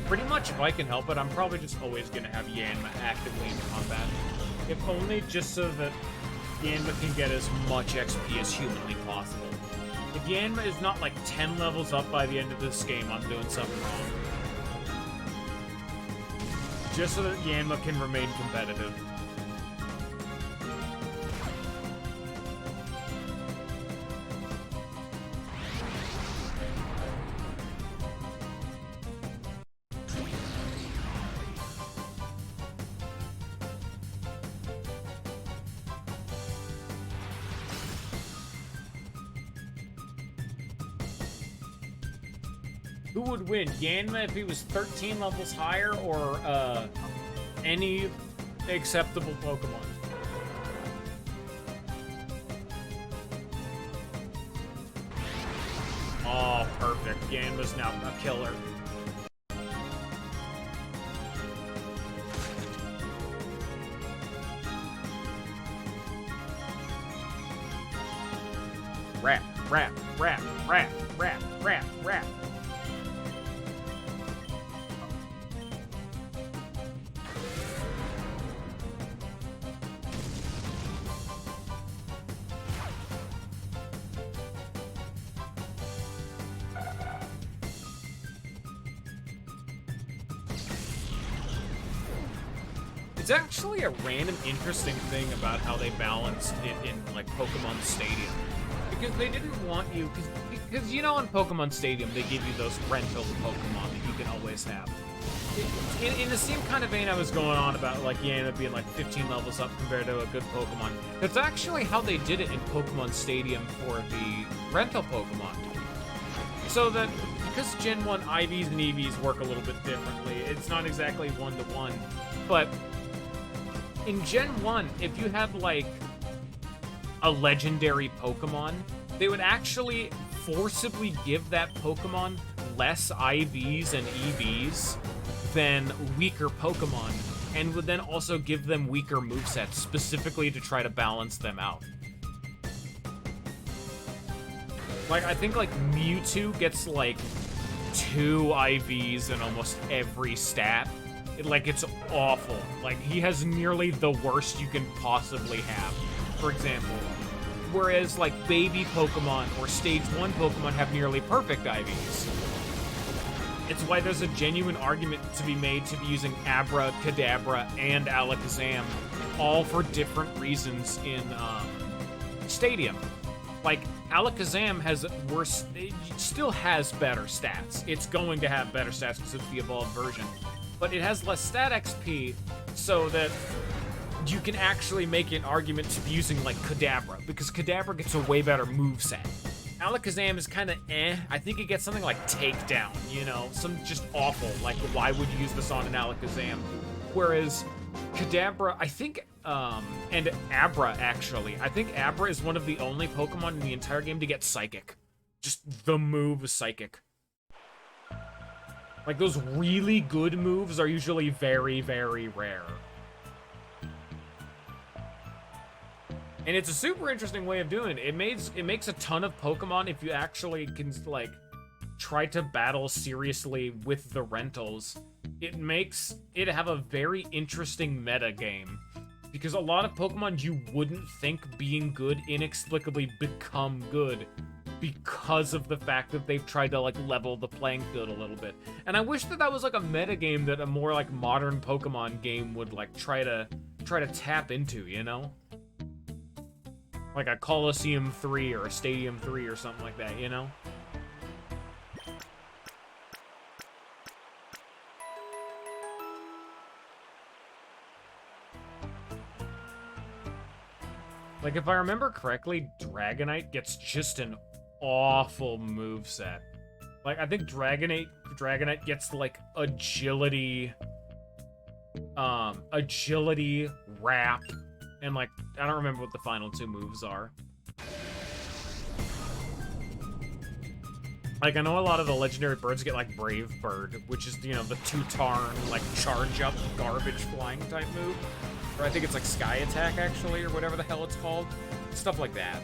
Pretty much, if I can help it, I'm probably just always going to have Yanma actively in combat. If only just so that Yanma can get as much XP as humanly possible. If Yanma is not like 10 levels up by the end of this game, I'm doing something wrong. Just so that Yanma can remain competitive. Who would win, Yanma if he was 13 levels higher, or any acceptable Pokemon? Oh, perfect. Yanma's now a killer. Rap, rap, rap, rap, rap, rap, rap. It's actually a random interesting thing about how they balanced it in, like, Pokemon Stadium. Because they didn't want you, because you know in Pokemon Stadium, they give you those rental Pokemon that you can always have. In the same kind of vein I was going on about, like, Yanma being, like, 15 levels up compared to a good Pokemon, that's actually how they did it in Pokemon Stadium for the rental Pokemon. So that, because Gen 1 IVs and EVs work a little bit differently, it's not exactly one-to-one, but in Gen 1, if you had, like, a legendary Pokemon, they would actually forcibly give that Pokemon less IVs and EVs than weaker Pokemon, and would then also give them weaker movesets specifically to try to balance them out. Like, I think, like, Mewtwo gets, like, 2 IVs in almost every stat. It's awful. Like, he has nearly the worst you can possibly have, for example. Whereas, like, baby Pokemon or Stage 1 Pokemon have nearly perfect IVs. It's why there's a genuine argument to be made to be using Abra, Kadabra, and Alakazam, all for different reasons in Stadium. Like, Alakazam has worse, it still has better stats. It's going to have better stats because it's the evolved version. But it has less stat XP, so that you can actually make an argument to be using, like, Kadabra, because Kadabra gets a way better moveset. Alakazam is kind of eh. I think it gets something like Takedown, you know? Some just awful, like, why would you use this on an Alakazam? Whereas Kadabra, I think, and Abra, actually. I think Abra is one of the only Pokemon in the entire game to get Psychic. Just the move Psychic. Like, those really good moves are usually very, very rare. And it's a super interesting way of doing it. It makes a ton of Pokemon if you actually can, like, try to battle seriously with the rentals. It makes it have a very interesting meta game. Because a lot of Pokemon you wouldn't think being good inexplicably become good because of the fact that they've tried to, like, level the playing field a little bit. And I wish that that was, like, a meta game that a more, like, modern Pokemon game would, like, try to tap into, you know? Like a Colosseum 3 or a Stadium 3 or something like that, you know? Like, if I remember correctly, Dragonite gets just an awful moveset. Like, I think Dragonite gets, like, agility, wrap, and, like, I don't remember what the final 2 moves are. Like, I know a lot of the legendary birds get, like, Brave Bird, which is, you know, the 2-turn, like, charge-up, garbage flying type move. Or I think it's, like, Sky Attack, actually, or whatever the hell it's called. Stuff like that.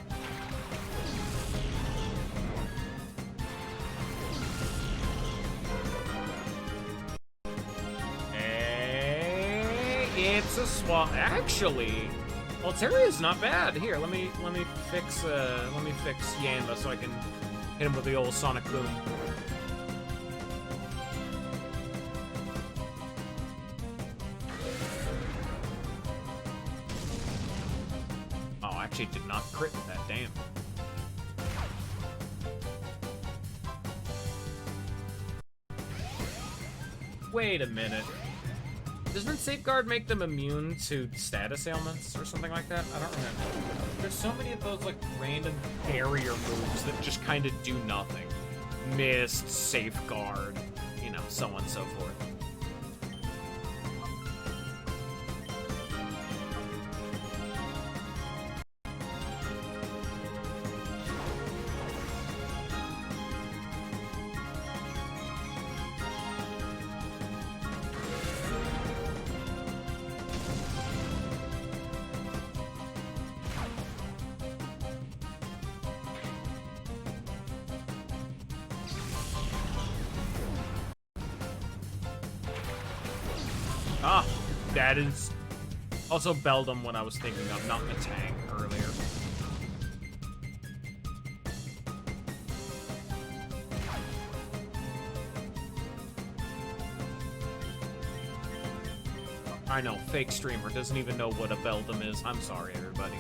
Hey, it's a swap. Actually, Altaria's not bad. Here, let me fix Yanma so I can hit him with the old Sonic Boom. Oh, I actually did not crit with that, damn. Wait a minute. Doesn't Safeguard make them immune to status ailments or something like that? I don't remember. There's so many of those, like, random barrier moves that just kind of do nothing. Mist, Safeguard, you know, so on and so forth. Ah, that is also Beldum what I was thinking of, not Matang earlier. I know, fake streamer doesn't even know what a Beldum is. I'm sorry, everybody.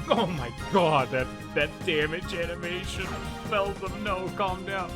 Oh my god, that damage animation. Beldum, no, calm down.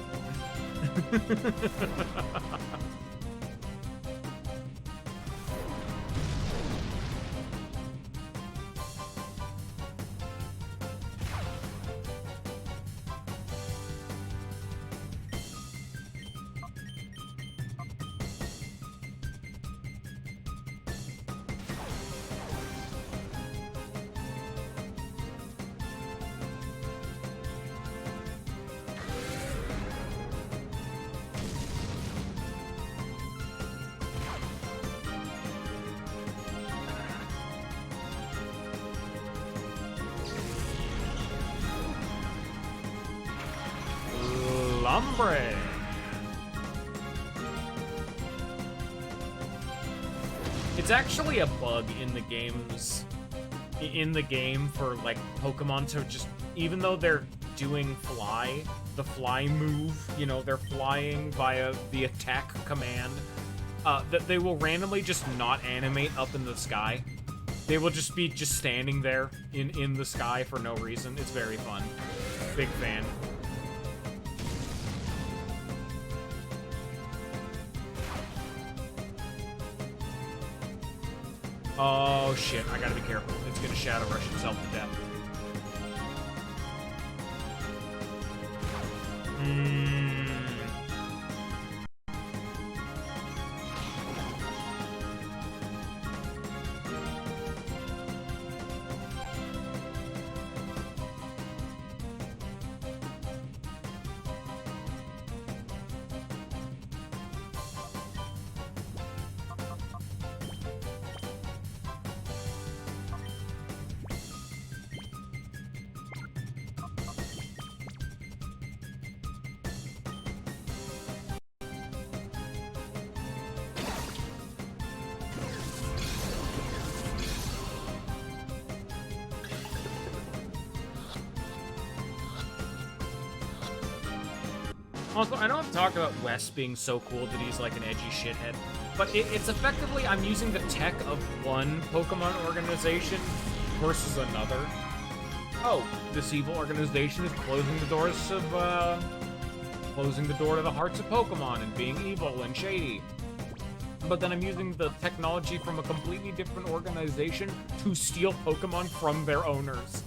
Lumbre. It's actually a bug in the game for like Pokemon to just, even though they're doing the fly move, you know, they're flying via the attack command, that they will randomly just not animate up in the sky. They will just be standing there in the sky for no reason. It's very fun. Big fan. Oh shit, I gotta be careful. It's gonna Shadow Rush itself to death. Also, I know I've talked about Wes being so cool that he's like an edgy shithead, but it's effectively, I'm using the tech of one Pokemon organization versus another. Oh, this evil organization is closing the door to the hearts of Pokemon and being evil and shady. But then I'm using the technology from a completely different organization to steal Pokemon from their owners.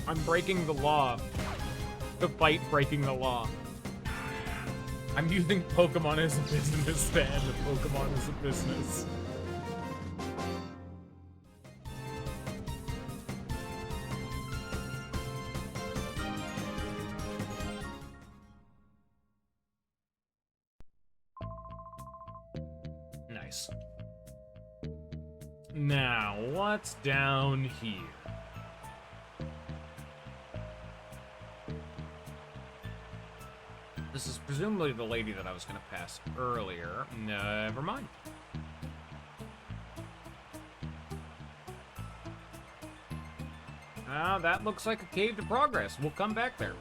I'm breaking the law. To fight breaking the law. I'm using Pokemon as a business then. Pokemon as a business. Nice. Now, what's down here? This is presumably the lady that I was going to pass earlier. Never mind. Ah, that looks like a cave to progress. We'll come back there.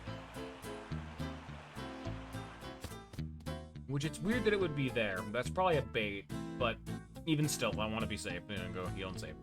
Which, it's weird that it would be there. That's probably a bait, but even still, I want to be safe. I'm gonna go heal and save.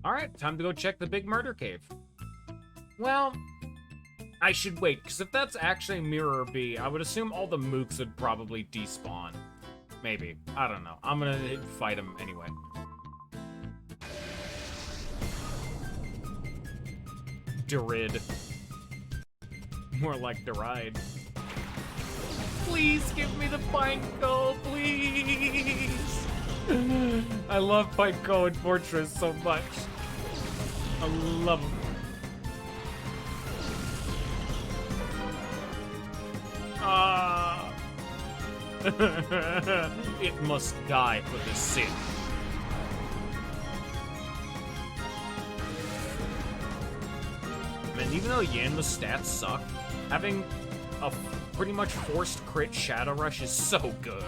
Alright, time to go check the big murder cave. Well, I should wait, because if that's actually Mirror B, I would assume all the mooks would probably despawn. Maybe. I don't know. I'm gonna fight him anyway. Derid. More like deride. Please give me the Pineco, please! I love Pineco and Fortress so much. I love them. It must die for the sin. Man, even though Yanma's stats suck, having a pretty much forced crit Shadow Rush is so good.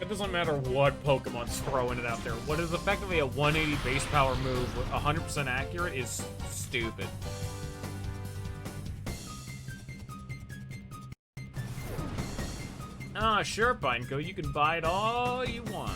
It doesn't matter what Pokemon's throwing it out there. What is effectively a 180 base power move with 100% accurate is stupid. Ah, sure, Pineco, you can buy it all you want.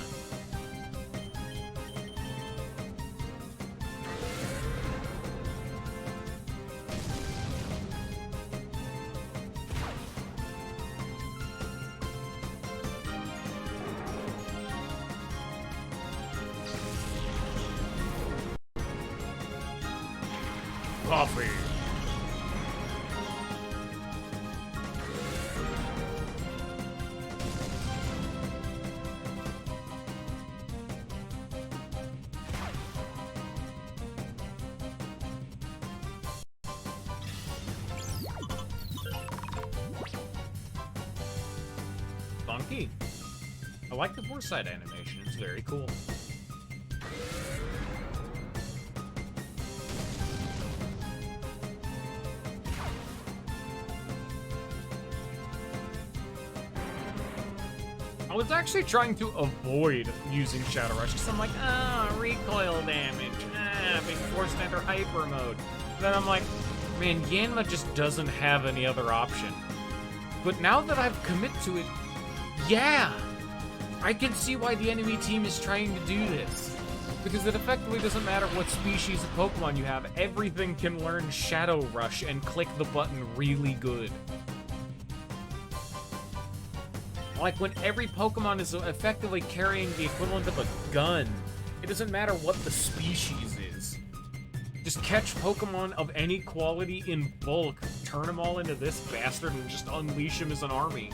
Coffee. Funky. I like the foresight animation. It's very cool. I was actually trying to avoid using Shadow Rush because I'm like, recoil damage, being forced to enter hyper mode. Then I'm like, man, Yanma just doesn't have any other option. But now that I've commit to it, yeah, I can see why the enemy team is trying to do this. Because it effectively doesn't matter what species of Pokemon you have, everything can learn Shadow Rush and click the button really good. Like, when every Pokemon is effectively carrying the equivalent of a gun, it doesn't matter what the species is. Just catch Pokemon of any quality in bulk, turn them all into this bastard, and just unleash him as an army.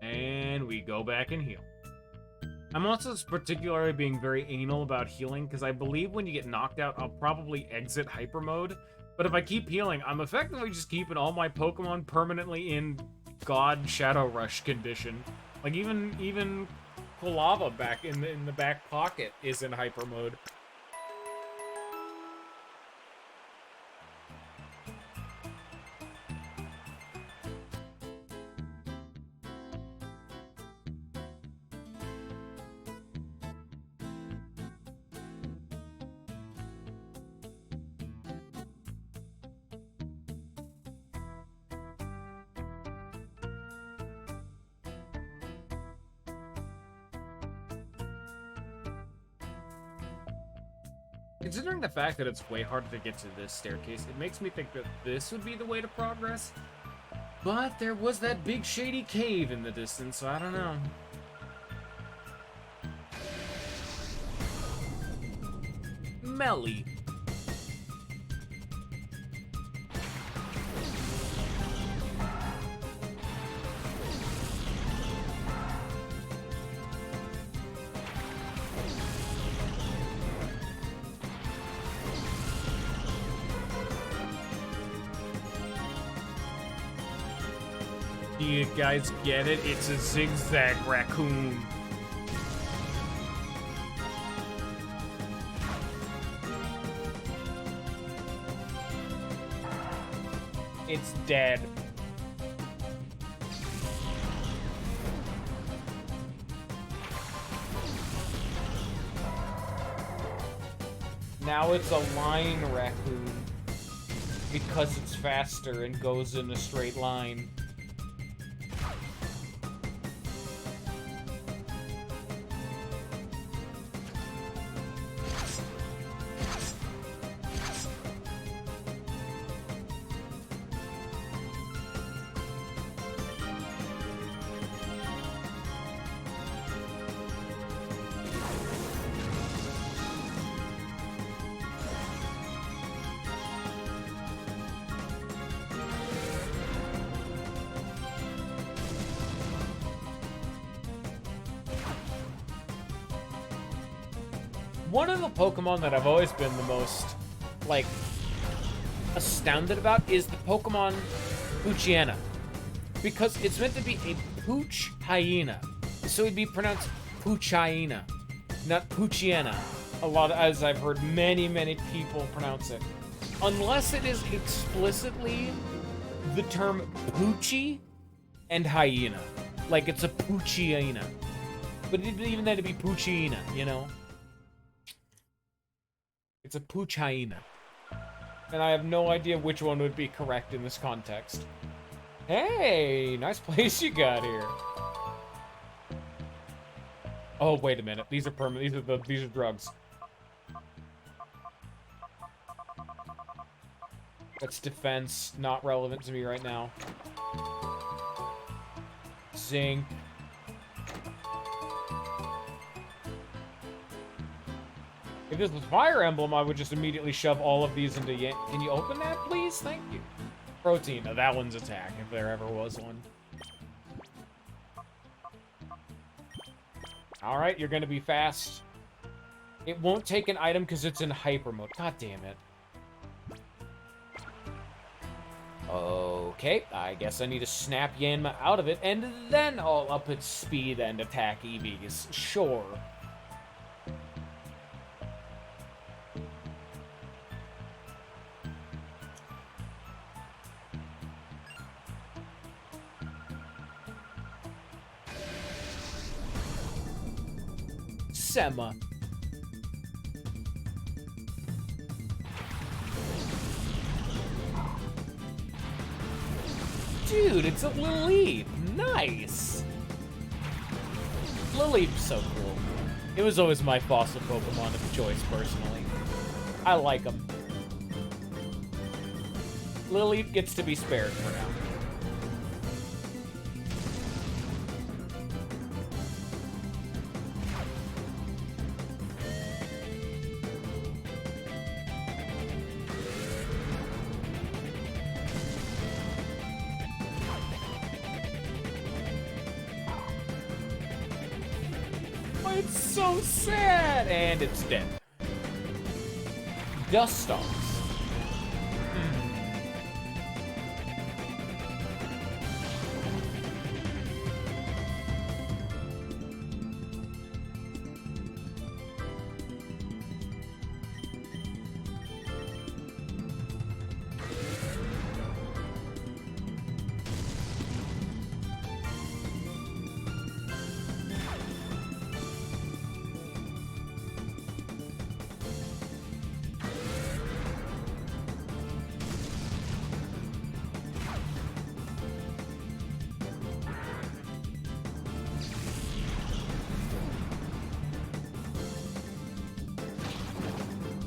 And we go back and heal. I'm also particularly being very anal about healing, because I believe when you get knocked out, I'll probably exit hyper mode. But if I keep healing, I'm effectively just keeping all my Pokemon permanently in God Shadow Rush condition. Like, even Quilava back in the back pocket is in hyper mode. Considering the fact that it's way harder to get to this staircase, it makes me think that this would be the way to progress. But there was that big shady cave in the distance, so I don't know. Melly. Do you guys get it? It's a zigzag raccoon. It's dead. Now it's a line raccoon because it's faster and goes in a straight line. One of the Pokemon that I've always been the most, like, astounded about is the Pokemon Poochyena. Because it's meant to be a pooch hyena. So it'd be pronounced Poochyena, not Poochyena. A lot, as I've heard many, many people pronounce it. Unless it is explicitly the term Poochie and hyena. Like it's a Poochyena. But it didn't even have to be Poochyena, you know? It's a Pooch hyena. And I have no idea which one would be correct in this context. Hey, nice place you got here. Oh, wait a minute. These are permanent. These are drugs. That's defense. Not relevant to me right now. Zinc. If this was Fire Emblem, I would just immediately shove all of these into Yan. Can you open that, please? Thank you. Protein. Now, that one's attack, if there ever was one. Alright, you're gonna be fast. It won't take an item because it's in hyper mode. God damn it. Okay, I guess I need to snap Yanma out of it, and then I'll up its speed and attack EVs. Sure. Sema. Dude, it's a Lilip. Nice. Lilip's so cool. It was always my fossil Pokemon of choice, personally. I like him. Lilip gets to be spared for now. It's so sad! And it's dead. Dustox.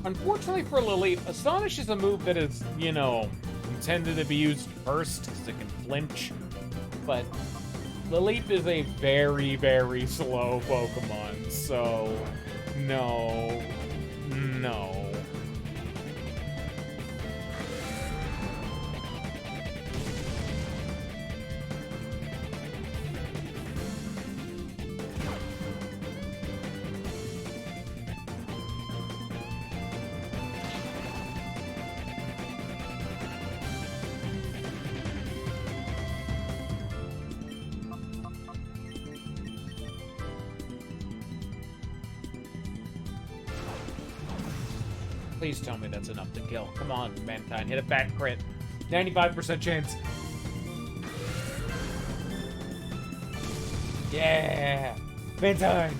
Unfortunately for Lilip, Astonish is a move that is, you know, intended to be used first because it can flinch. But Lilip is a very, very slow Pokemon, so no. No. Please tell me that's enough to kill. Come on, Mantine. Hit a bat crit. 95% chance. Yeah! Mantine!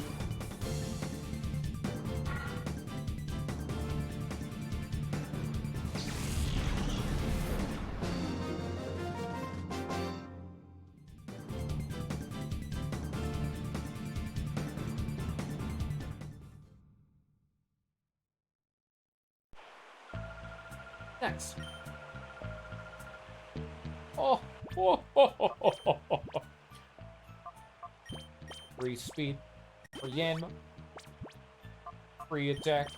Next. Oh. Free speed for Yanma. Free attack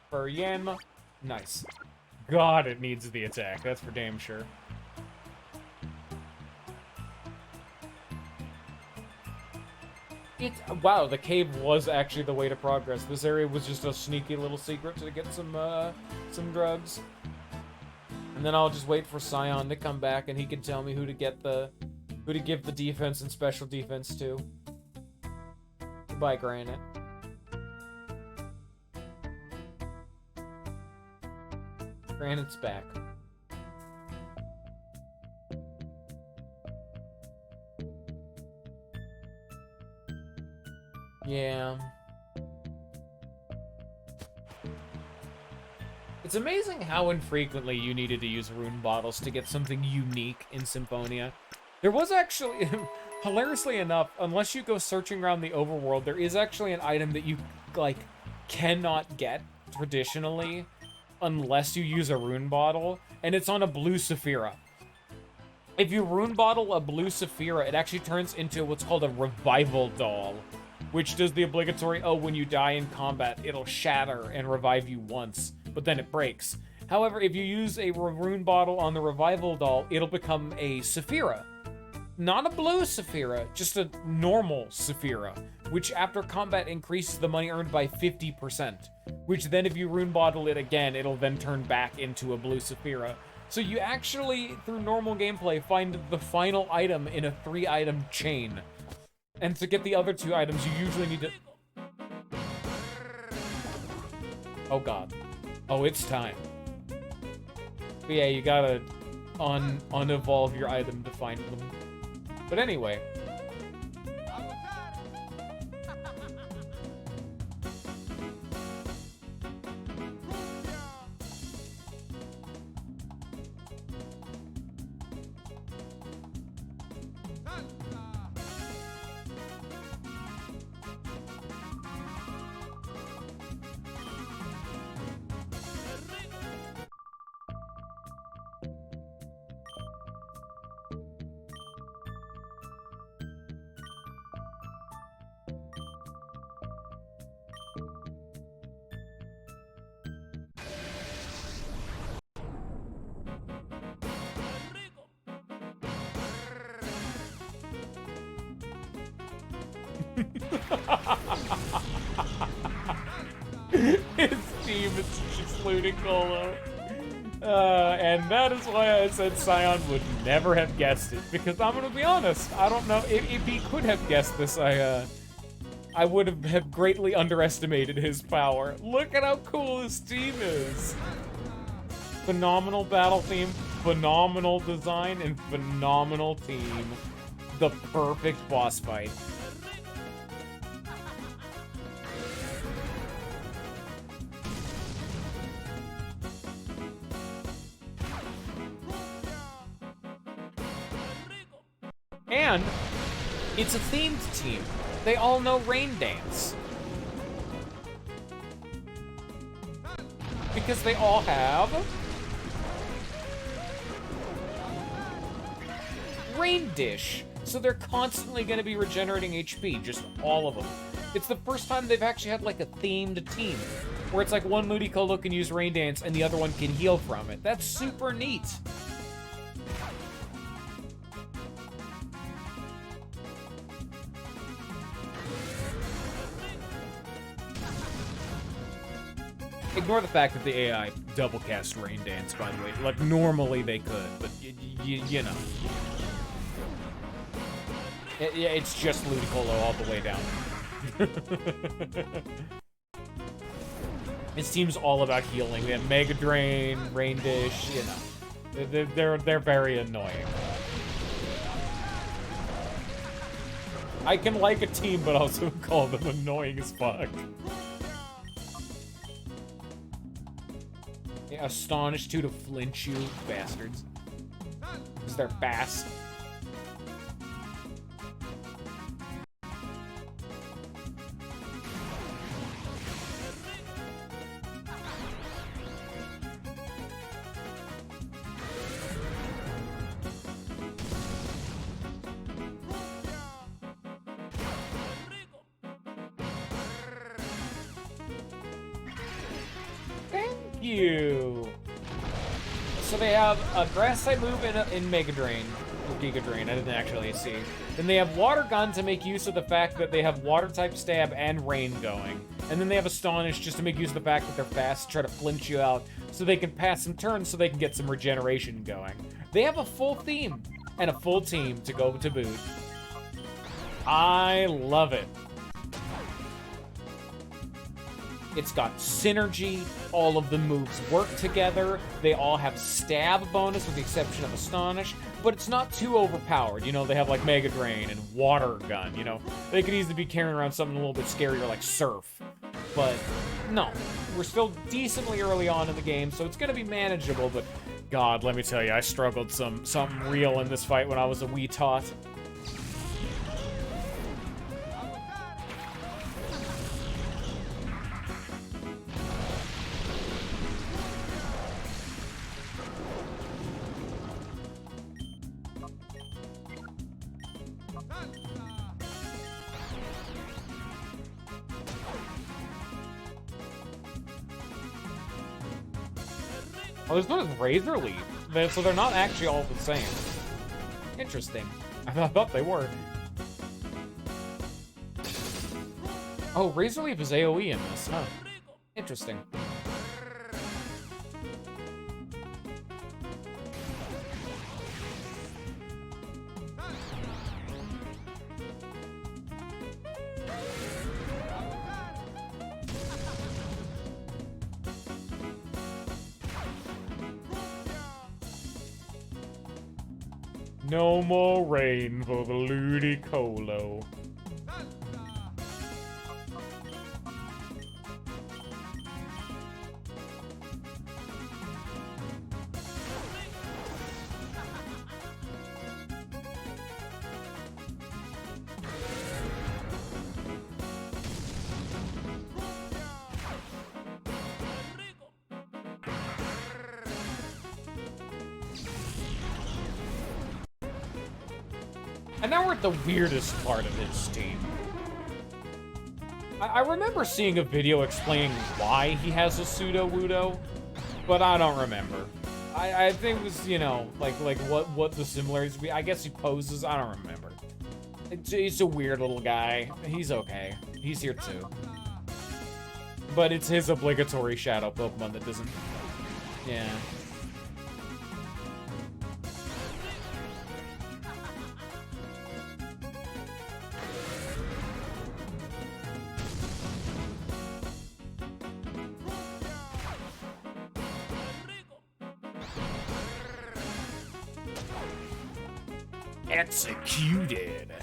for Yanma. Nice. God, it needs the attack. That's for damn sure. Wow, the cave was actually the way to progress. This area was just a sneaky little secret to get some drugs. And then I'll just wait for Scion to come back, and he can tell me who to give the defense and special defense to. Goodbye, Granite. Granite's back. Yeah. It's amazing how infrequently you needed to use rune bottles to get something unique in Symphonia. There was actually, hilariously enough, unless you go searching around the overworld, there is actually an item that you, like, cannot get traditionally unless you use a rune bottle, and it's on a blue Saphira. If you rune bottle a blue Saphira, it actually turns into what's called a revival doll, which does the obligatory, oh, when you die in combat, it'll shatter and revive you once, but then it breaks. However, if you use a rune bottle on the revival doll, it'll become a Saphira. Not a blue Saphira, just a normal Saphira, which after combat increases the money earned by 50%, which then if you rune bottle it again, it'll then turn back into a blue Saphira. So you actually, through normal gameplay, find the final item in a 3-item chain. And to get the other 2 items, you usually need to... Oh god. Oh, it's time. But yeah, you gotta unevolve your item to find them. But anyway. His team is just Ludicolo. And that is why I said Scion would never have guessed it. Because I'm gonna be honest, I don't know if he could have guessed this. I would have greatly underestimated his power. Look at how cool his team is. Phenomenal battle theme, phenomenal design, and phenomenal team. The perfect boss fight. And it's a themed team. They all know Rain Dance. Because they all have Rain Dish. So they're constantly going to be regenerating HP, just all of them. It's the first time they've actually had like a themed team, where it's like one Ludicolo can use Rain Dance and the other one can heal from it. That's super neat. Ignore the fact that the AI double cast Rain Dance, by the way. Like, normally they could, but you know. It's just Ludicolo all the way down. His team's all about healing. They have Mega Drain, Rain Dish, you know. They're very annoying. I can like a team, but also call them annoying as fuck. Yeah, astonished to flinch, you bastards. Because they're fast. You. So they have a grass type move in Mega Drain. Giga Drain. I didn't actually see. Then they have Water Gun to make use of the fact that they have Water type stab and Rain going. And then they have Astonish just to make use of the fact that they're fast, try to flinch you out, so they can pass some turns so they can get some regeneration going. They have a full theme and a full team to go to boot. I love it. It's got synergy, all of the moves work together, they all have stab bonus with the exception of Astonish, but it's not too overpowered. You know, they have like Mega Drain and Water Gun, you know. They could easily be carrying around something a little bit scarier like Surf. But no, we're still decently early on in the game, so it's gonna be manageable, but God, let me tell you, I struggled something real in this fight when I was a wee tot. Oh, there's one with Razor Leaf. So they're not actually all the same. Interesting. I thought they were. Oh, Razor Leaf is AoE in this, huh? Interesting. No more rain for the Ludicolo. And now we're at the weirdest part of his team. I remember seeing a video explaining why he has a pseudo-wudo, but I don't remember. I think it was, you know, like what the similarities would be. I guess he poses, I don't remember. He's a weird little guy. He's okay. He's here too. But it's his obligatory shadow Pokemon that doesn't... Yeah. Executed.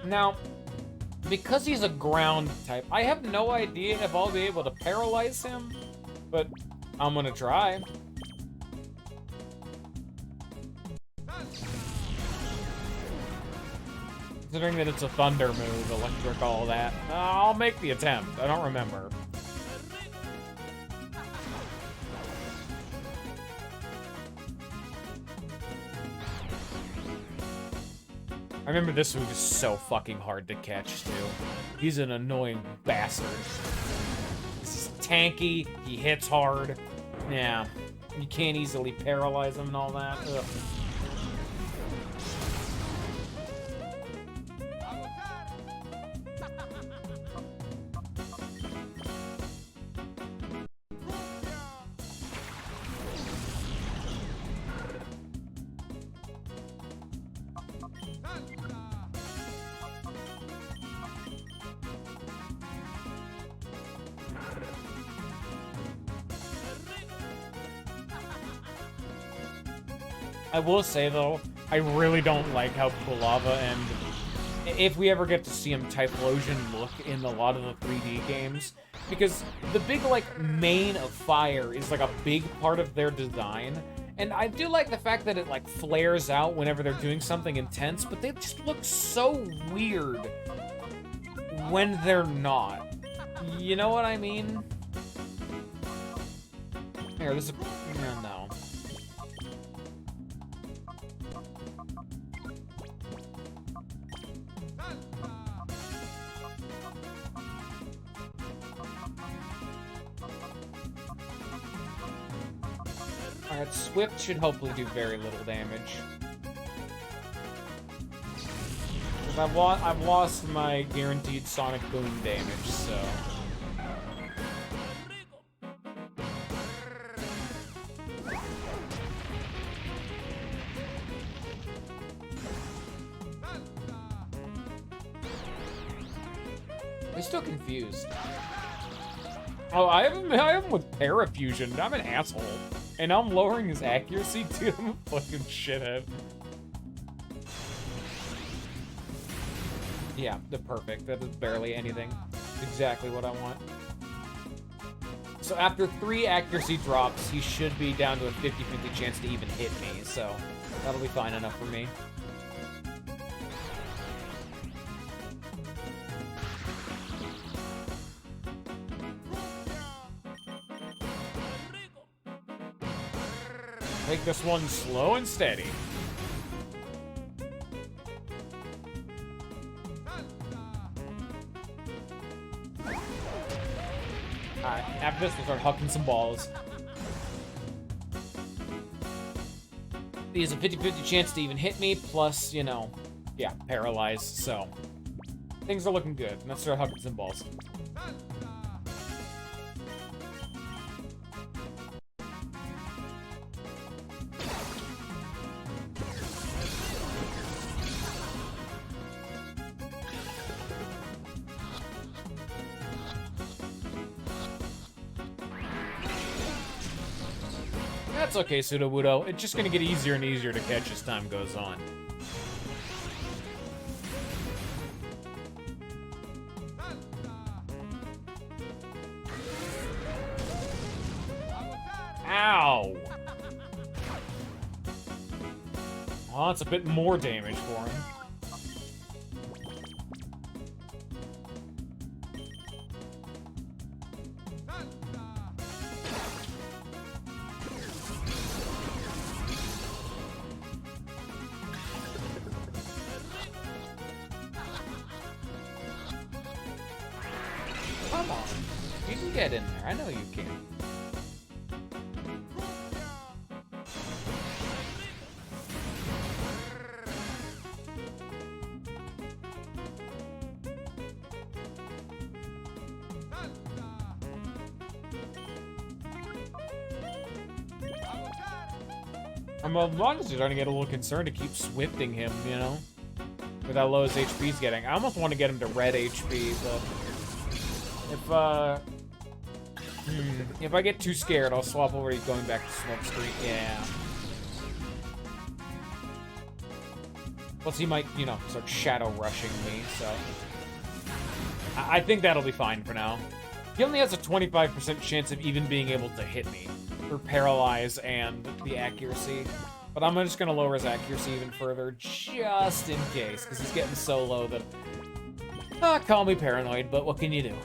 Now, because he's a ground type, I have no idea if I'll be able to paralyze him, but I'm gonna try. Considering that it's a thunder move, electric, all that, I'll make the attempt. I don't remember. I remember this move is so fucking hard to catch, too. He's an annoying bastard. This is tanky, he hits hard. Yeah, you can't easily paralyze him and all that. Ugh. I will say, though, I really don't like how Kulava and... if we ever get to see him Typhlosion look in a lot of the 3D games, because the big, like, mane of fire is, like, a big part of their design, and I do like the fact that it, like, flares out whenever they're doing something intense, but they just look so weird when they're not. You know what I mean? Here, this is... no. Alright, Swift should hopefully do very little damage. I've lost my guaranteed Sonic Boom damage, so... I'm still confused. Oh, I have him with Parafusion. I'm an asshole. And I'm lowering his accuracy, dude. I'm a fucking shithead. Yeah, the perfect. That is barely anything. Exactly what I want. So after 3 accuracy drops, he should be down to a 50-50 chance to even hit me. So that'll be fine enough for me. Take this one slow and steady. Alright, after this, we'll start hucking some balls. He has a 50-50 chance to even hit me, plus, you know, yeah, paralyzed, so... Things are looking good. Let's start hucking some balls. That's okay, Sudowoodo. It's just gonna get easier and easier to catch as time goes on. Ow! Oh, that's a bit more damage for him. Come on. You can get in there. I know you can. I'm honestly starting to get a little concerned to keep swifting him, you know? With how low his HP's getting. I almost want to get him to red HP, but... If I get too scared, I'll swap over to going back to Smokescreen. Yeah. Plus, he might, you know, start shadow rushing me, so... I think that'll be fine for now. He only has a 25% chance of even being able to hit me. For Paralyze and the accuracy. But I'm just gonna lower his accuracy even further, just in case, because he's getting so low that... call me paranoid, but what can you do?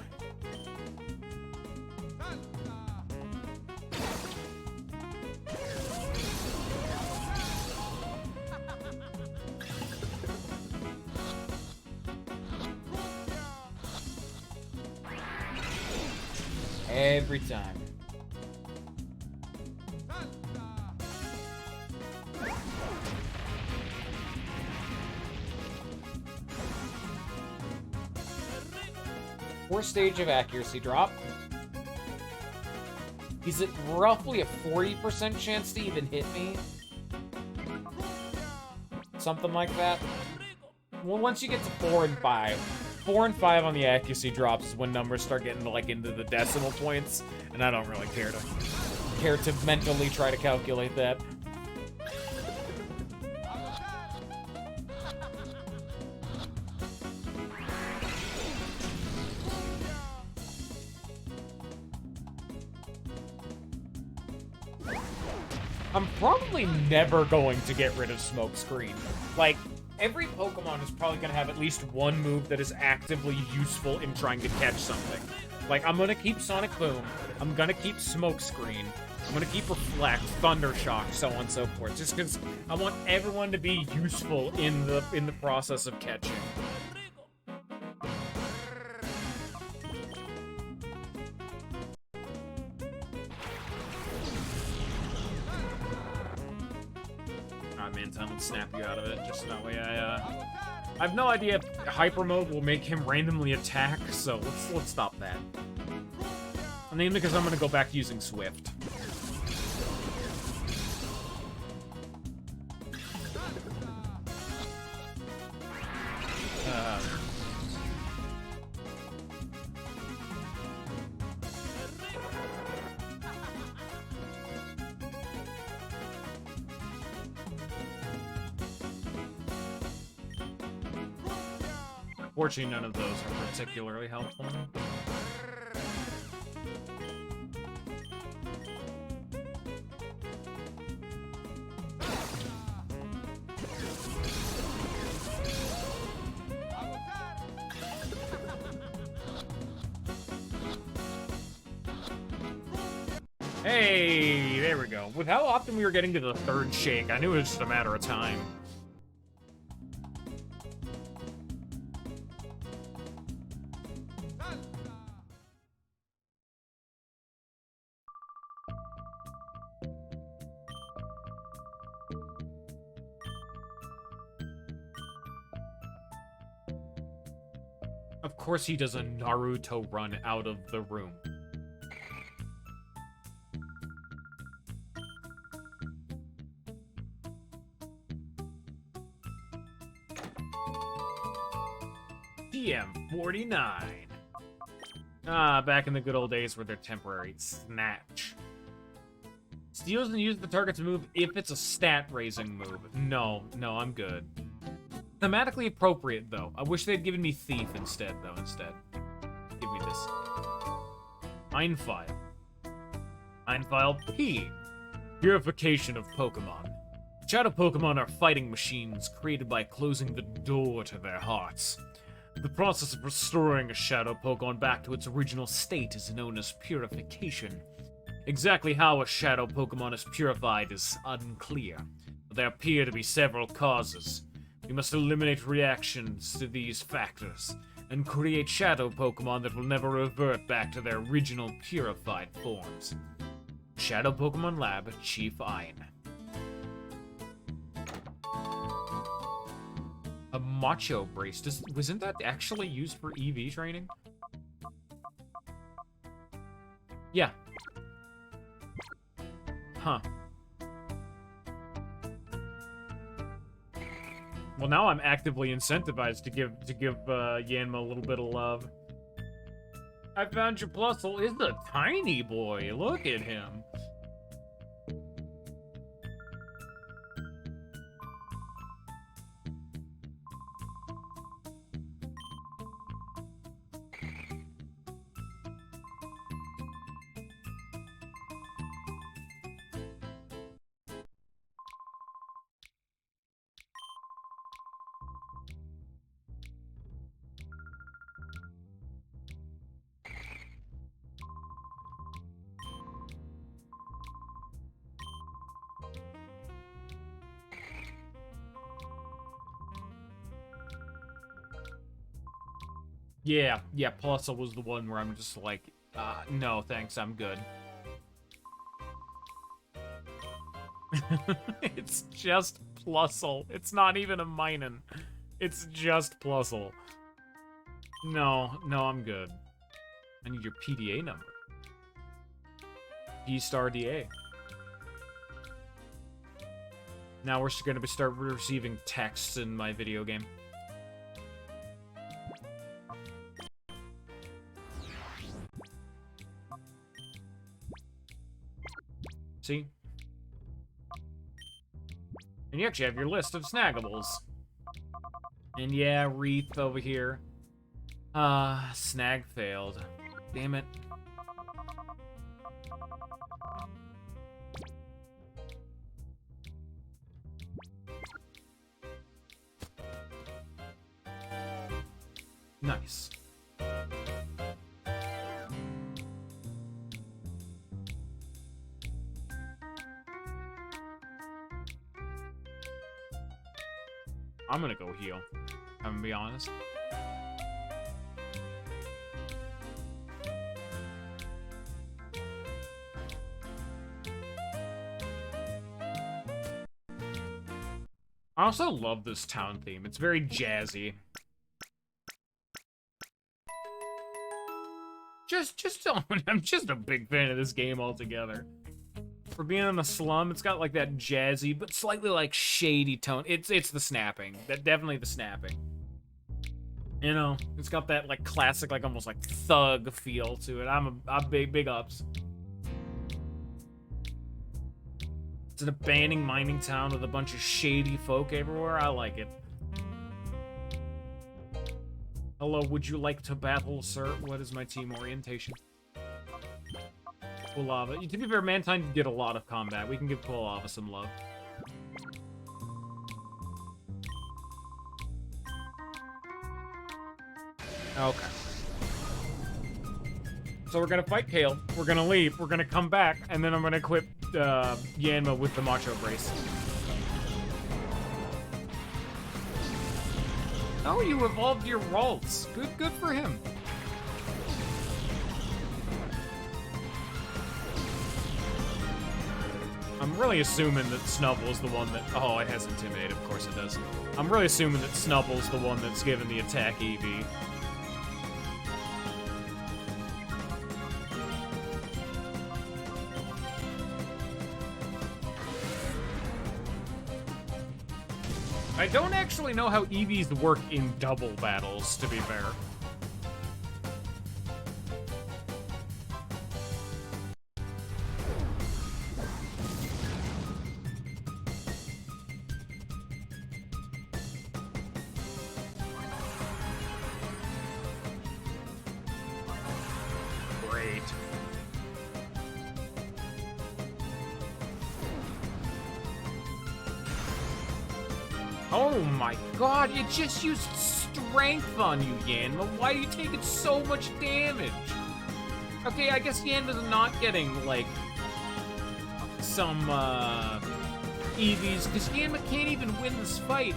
Every time. Fourth stage of accuracy drop. He's at roughly a 40% chance to even hit me. Something like that. Well, once you get to 4 and 5. 4 and 5 on the accuracy drops is when numbers start getting like into the decimal points, and I don't really care to mentally try to calculate that. I'm probably never going to get rid of Smokescreen. Like, every Pokemon is probably going to have at least one move that is actively useful in trying to catch something. Like, I'm going to keep Sonic Boom, I'm going to keep Smokescreen, I'm going to keep Reflect, Thunder Shock, so on and so forth, just because I want everyone to be useful in the process of catching. 5-man time would snap you out of it, just so that way I have no idea if hyper mode will make him randomly attack, so let's stop that. Mainly because I'm gonna go back using Swift. Fortunately, none of those are particularly helpful. Hey, there we go. With how often we were getting to the third shake, I knew it was just a matter of time. Of course he does a Naruto run out of the room. TM49. Ah, back in the good old days where they're temporary. Snatch. Steals and uses the target's move if it's a stat-raising move. No, I'm good. Thematically appropriate, though. I wish they'd given me Thief instead, though, Give me this. Einfile. Einfile P. Purification of Pokemon. Shadow Pokemon are fighting machines created by closing the door to their hearts. The process of restoring a Shadow Pokemon back to its original state is known as purification. Exactly how a Shadow Pokemon is purified is unclear, but there appear to be several causes. We must eliminate reactions to these factors, and create Shadow Pokemon that will never revert back to their original purified forms. Shadow Pokemon Lab, Chief Ein. A Macho Brace. Wasn't that actually used for EV training? Yeah. Huh. Well, now I'm actively incentivized to give Yanma a little bit of love. I found your Plusle is a tiny boy. Look at him. Yeah, Plusle was the one where I'm just like, no, thanks, I'm good. It's just Plusle. It's not even a Minun. It's just Plusle. No, I'm good. I need your PDA number. P-star DA. Now we're going to start receiving texts in my video game. See? And you actually have your list of snaggables. And yeah, Wreath over here. Snag failed. Damn it. Nice. I'm gonna go heal. I'm gonna be honest. I also love this town theme. It's very jazzy. I'm just a big fan of this game altogether. For being in a slum, it's got like that jazzy, but slightly like shady tone. It's the snapping. Definitely the snapping. You know, it's got that like classic, like almost like thug feel to it. I'm big ups. It's an abandoned mining town with a bunch of shady folk everywhere. I like it. Hello, would you like to battle, sir? What is my team orientation? Kulava. To be fair, Mantine did a lot of combat. We can give Kulava some love. Okay. So we're gonna fight Kale. We're gonna leave. We're gonna come back, and then I'm gonna equip Yanma with the Macho Brace. Oh, you evolved your Ralts. Good for him. I'm really assuming that Snubble's the one that... Oh, it has Intimidate. Of course it does. I'm really assuming that Snubble's the one that's given the attack EV. I don't actually know how EVs work in double battles, to be fair. Great. Oh my god, it just used strength on you, Yanma. Why are you taking so much damage? Okay, I guess Yanma's not getting, like, some, EVs, because Yanma can't even win this fight.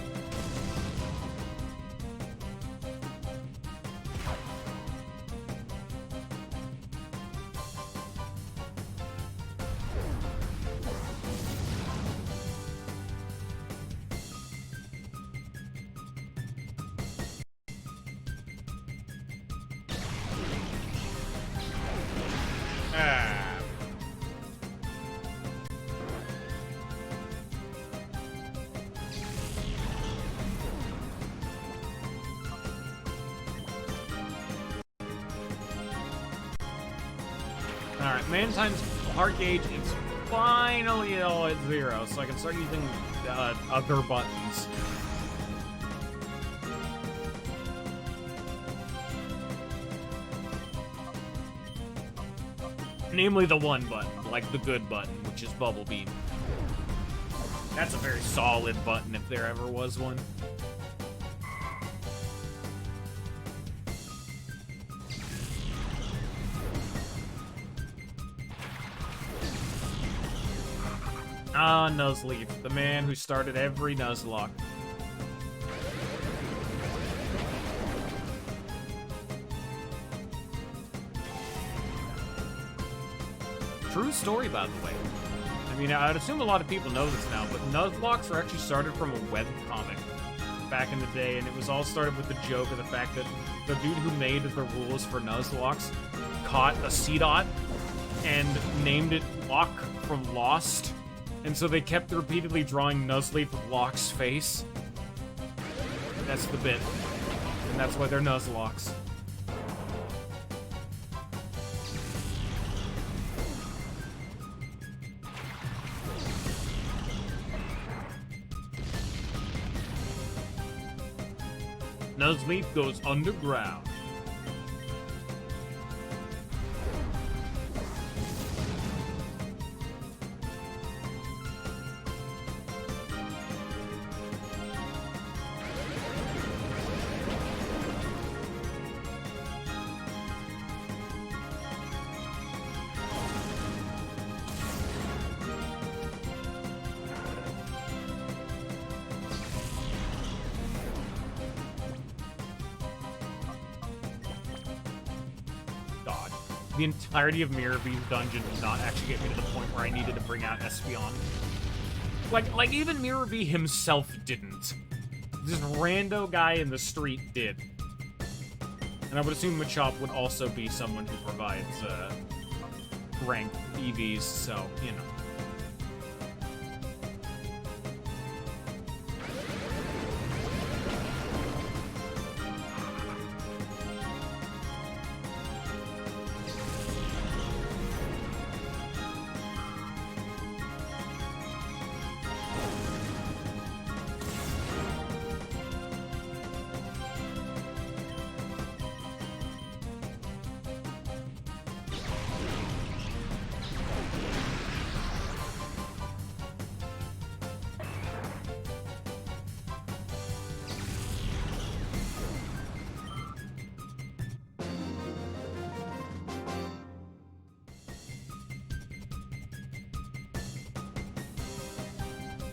Alright, Mantine's heart gauge is finally all at 0, so I can start using other buttons. Namely the one button, like the good button, which is Bubble Beam. That's a very solid button if there ever was one. Ah, Nuzleaf, the man who started every Nuzlocke. True story, by the way. I mean, I'd assume a lot of people know this now, but Nuzlocks were actually started from a webcomic back in the day, and it was all started with the joke of the fact that the dude who made the rules for Nuzlocks caught a C-Dot and named it Locke from Lost. And so they kept repeatedly drawing Nuzleaf with Locke's face. That's the bit. And that's why they're Nuzlocks. Nuzleaf goes underground. The entirety of Mirror V's dungeon did not actually get me to the point where I needed to bring out Espeon. Like even Mirror V himself didn't. This rando guy in the street did. And I would assume Machop would also be someone who provides, rank EVs, so, you know.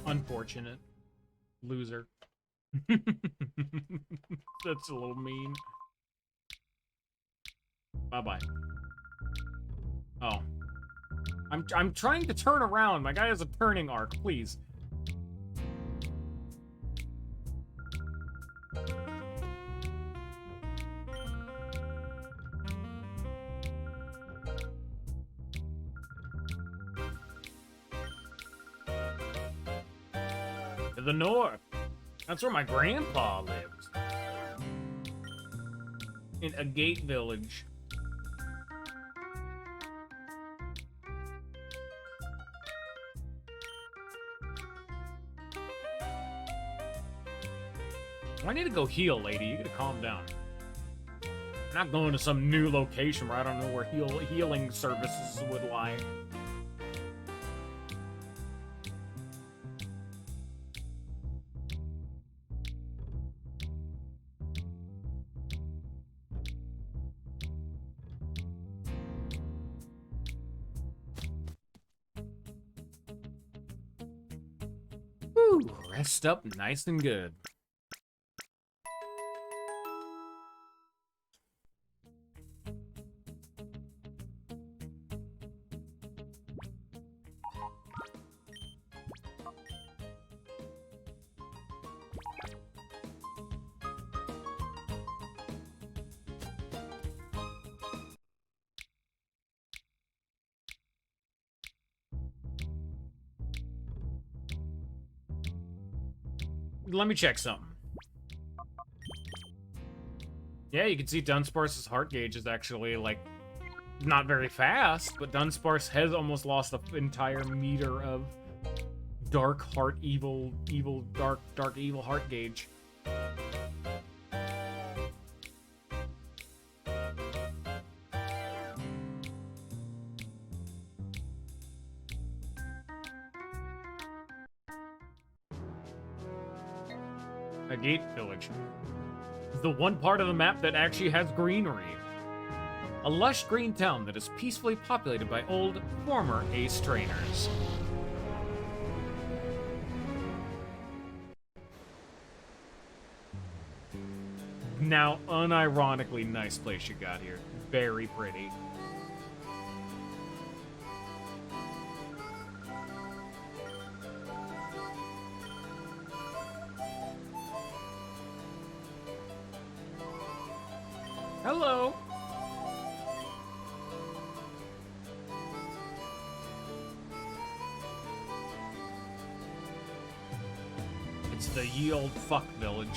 Unfortunate. Loser. That's a little mean. Bye-bye. Oh. I'm trying to turn around. My guy has a turning arc, please. To the north. That's where my grandpa lives. In a gate village. I need to go heal, lady. You gotta calm down. I'm not going to some new location where I don't know where healing services would lie. Woo, rest up nice and good. Let me check something. Yeah, you can see Dunsparce's heart gauge is actually, like, not very fast, but Dunsparce has almost lost the entire meter of dark heart evil, dark evil heart gauge. A gate village. The one part of the map that actually has greenery. A lush green town that is peacefully populated by old, former ace trainers. Now, unironically nice place you got here. Very pretty. Hello. It's the ye old fuck village.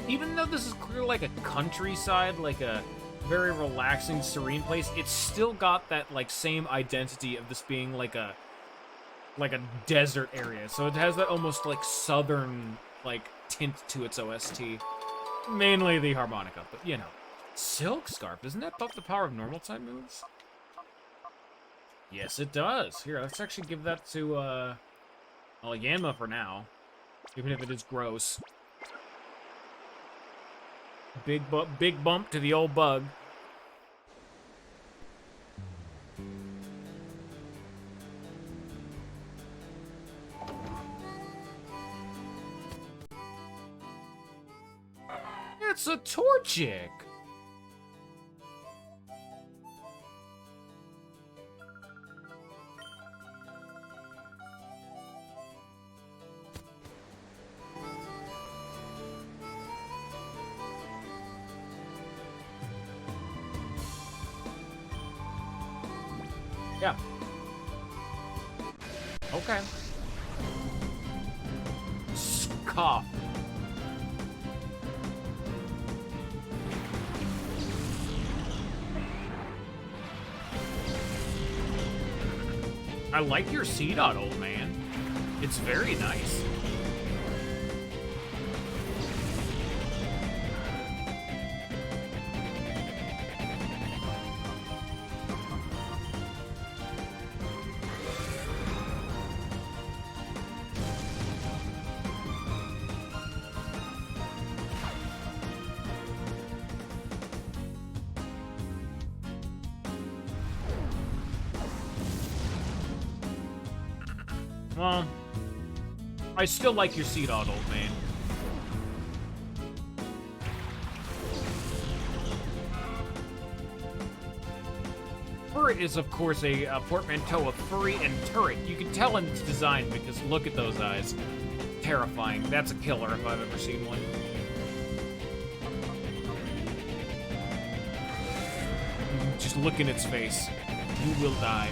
Even though this is clearly like a countryside, like a very relaxing, serene place, it's still got that like same identity of this being like a desert area. So it has that almost like southern like tint to its OST. Mainly the harmonica, but you know. Silk Scarf, doesn't that buff the power of normal type moves? Yes, it does. Here, let's actually give that to well, Yanma for now. Even if it is gross. Big bump to the old bug. It's a Torchic! Yeah. Okay. Scoff. I like your C-Dot, old man. It's very nice. Well, I still like your C-Dot, old man. Furret is, of course, a portmanteau of furry and turret. You can tell in its design because look at those eyes. Terrifying. That's a killer if I've ever seen one. Just look in its face. You will die.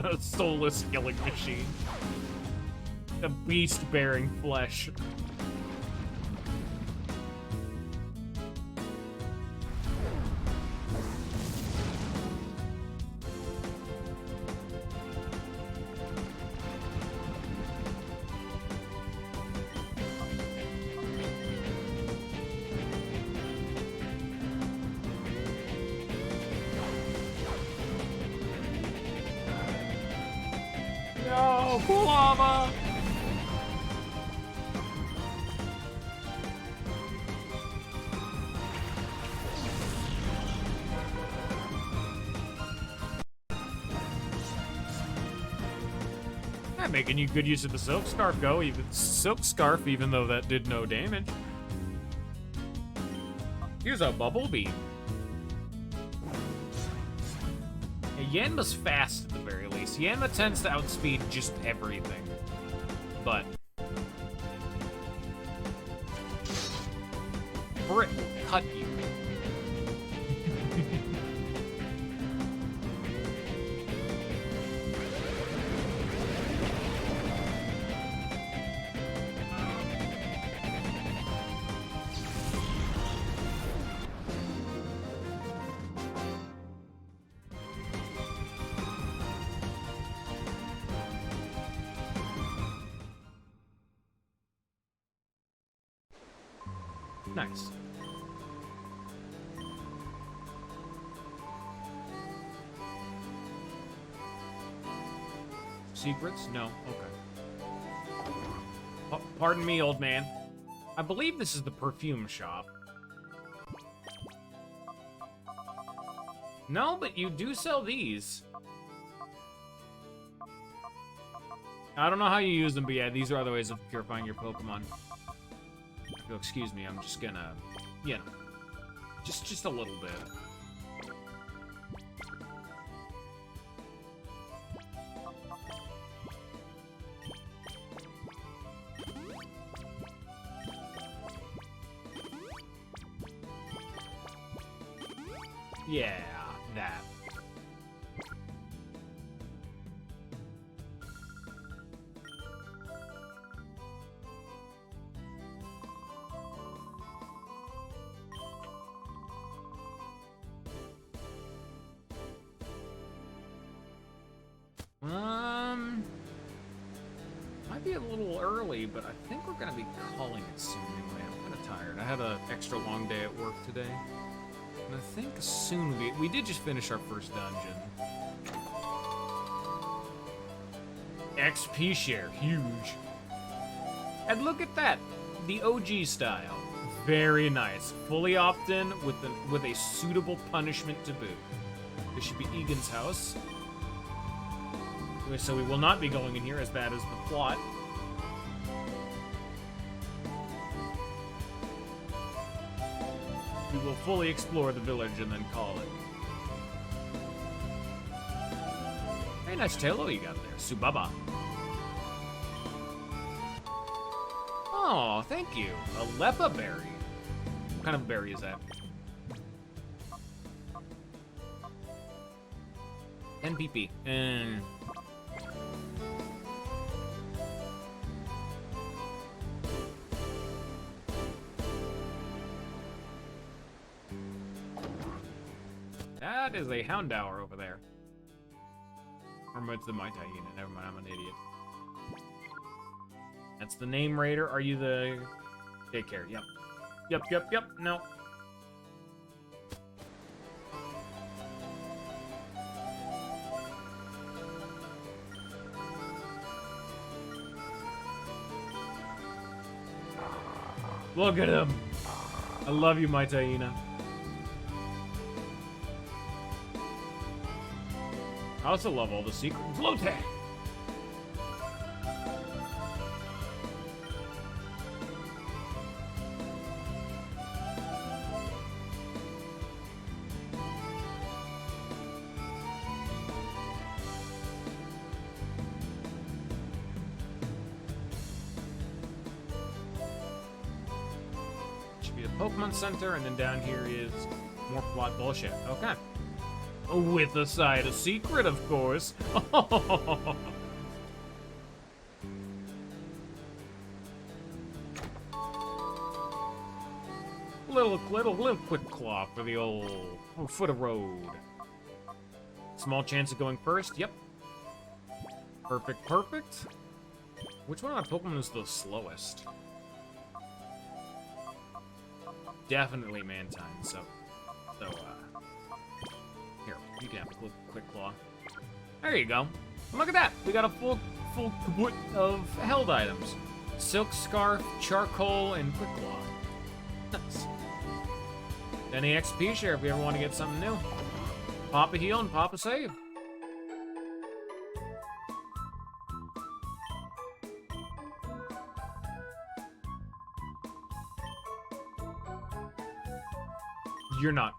A soulless killing machine. A beast bearing flesh. No, lava! I'm making you good use of the silk scarf, even though that did no damage. Here's a bubble beam. Yanma's fast at the very least. Yanma tends to outspeed just everything. But Furret will cut you. Nice. Secrets? No. Okay. Pardon me, old man. I believe this is the perfume shop. No, but you do sell these. I don't know how you use them, but yeah, these are other ways of purifying your Pokemon. If you'll excuse me, I'm just gonna, you know, just a little bit. Yeah, that. Might be a little early, but I think we're gonna be calling it soon anyway. I'm kinda tired. I had an extra long day at work today. And I think soon we did just finish our first dungeon. XP share, huge. And look at that, the OG style. Very nice. Fully opt-in with a suitable punishment to boot. This should be Egan's house. So we will not be going in here, as bad as the plot. We will fully explore the village and then call it. Very nice Tailo you got there, Subaba. Oh, thank you. A lepa berry. What kind of berry is that? 10 PP. That is a Houndour over there. Or it's the Mai Tai unit. Never mind, I'm an idiot. That's the name raider. Are you the daycare? Yep. Yep. No. Look at him. I love you, Mai Taina. I also love all the secrets. Low tech. Should be the Pokemon Center, and then down here is more plot bullshit. Okay. With a side of secret, of course. little quick claw for the old foot of road. Small chance of going first. Yep. Perfect. Which one of my Pokemon is the slowest? Definitely Mantine. So. Here, you can have a quick claw. There you go. Look at that. We got a full kaput of held items. Silk Scarf, Charcoal, and Quick Claw. Nice. Any XP share if we ever want to get something new. Pop a heal and pop a save. You're not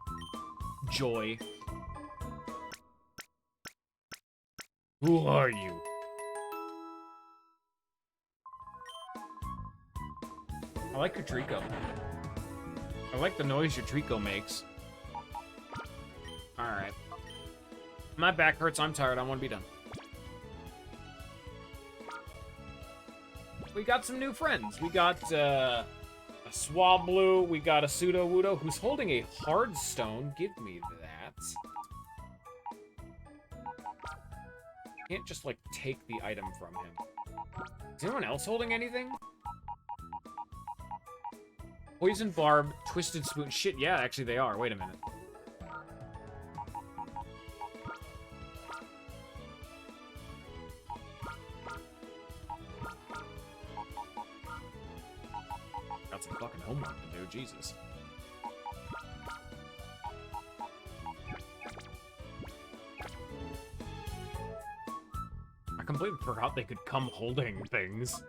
Joy. Who are you? I like your Trico. I like the noise your Trico makes. Alright. My back hurts, I'm tired, I want to be done. We got some new friends. We got a Swablu, we got a Sudowoodo who's holding a hard stone. Give me that. Can't just, like, take the item from him. Is anyone else holding anything? Poison Barb, Twisted Spoon. Shit, yeah, actually they are. Wait a minute. Got some fucking homework to do, Jesus. I completely forgot they could come holding things.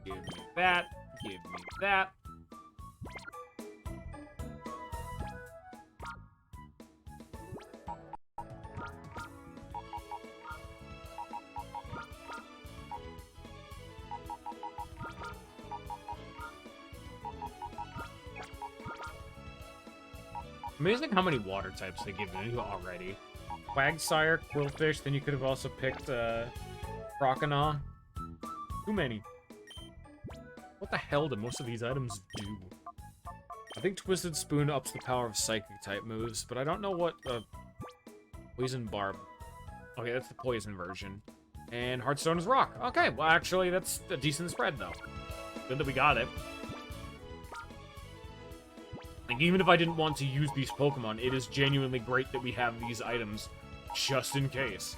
Give me that. Give me that. Amazing how many water types they give you already. Quagsire, Quillfish, then you could have also picked Croconaw. Too many. What the hell do most of these items do? I think Twisted Spoon ups the power of Psychic type moves, but I don't know what Poison Barb. Okay, that's the poison version. And Heartstone is rock. Okay, well actually that's a decent spread though. Good that we got it. Like, even if I didn't want to use these Pokemon, it is genuinely great that we have these items, just in case.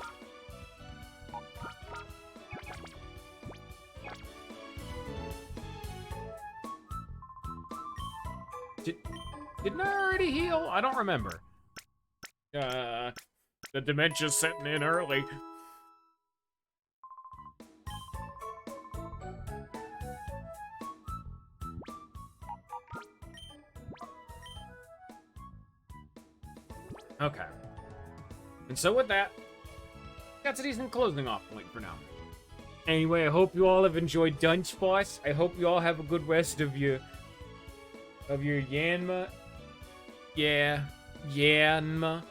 Didn't I already heal? I don't remember. The dementia's setting in early. Okay. And so with that, that's a decent closing off point for now. Anyway, I hope you all have enjoyed Dungeon Boss. I hope you all have a good rest of your Yanma. Yeah, Yanma.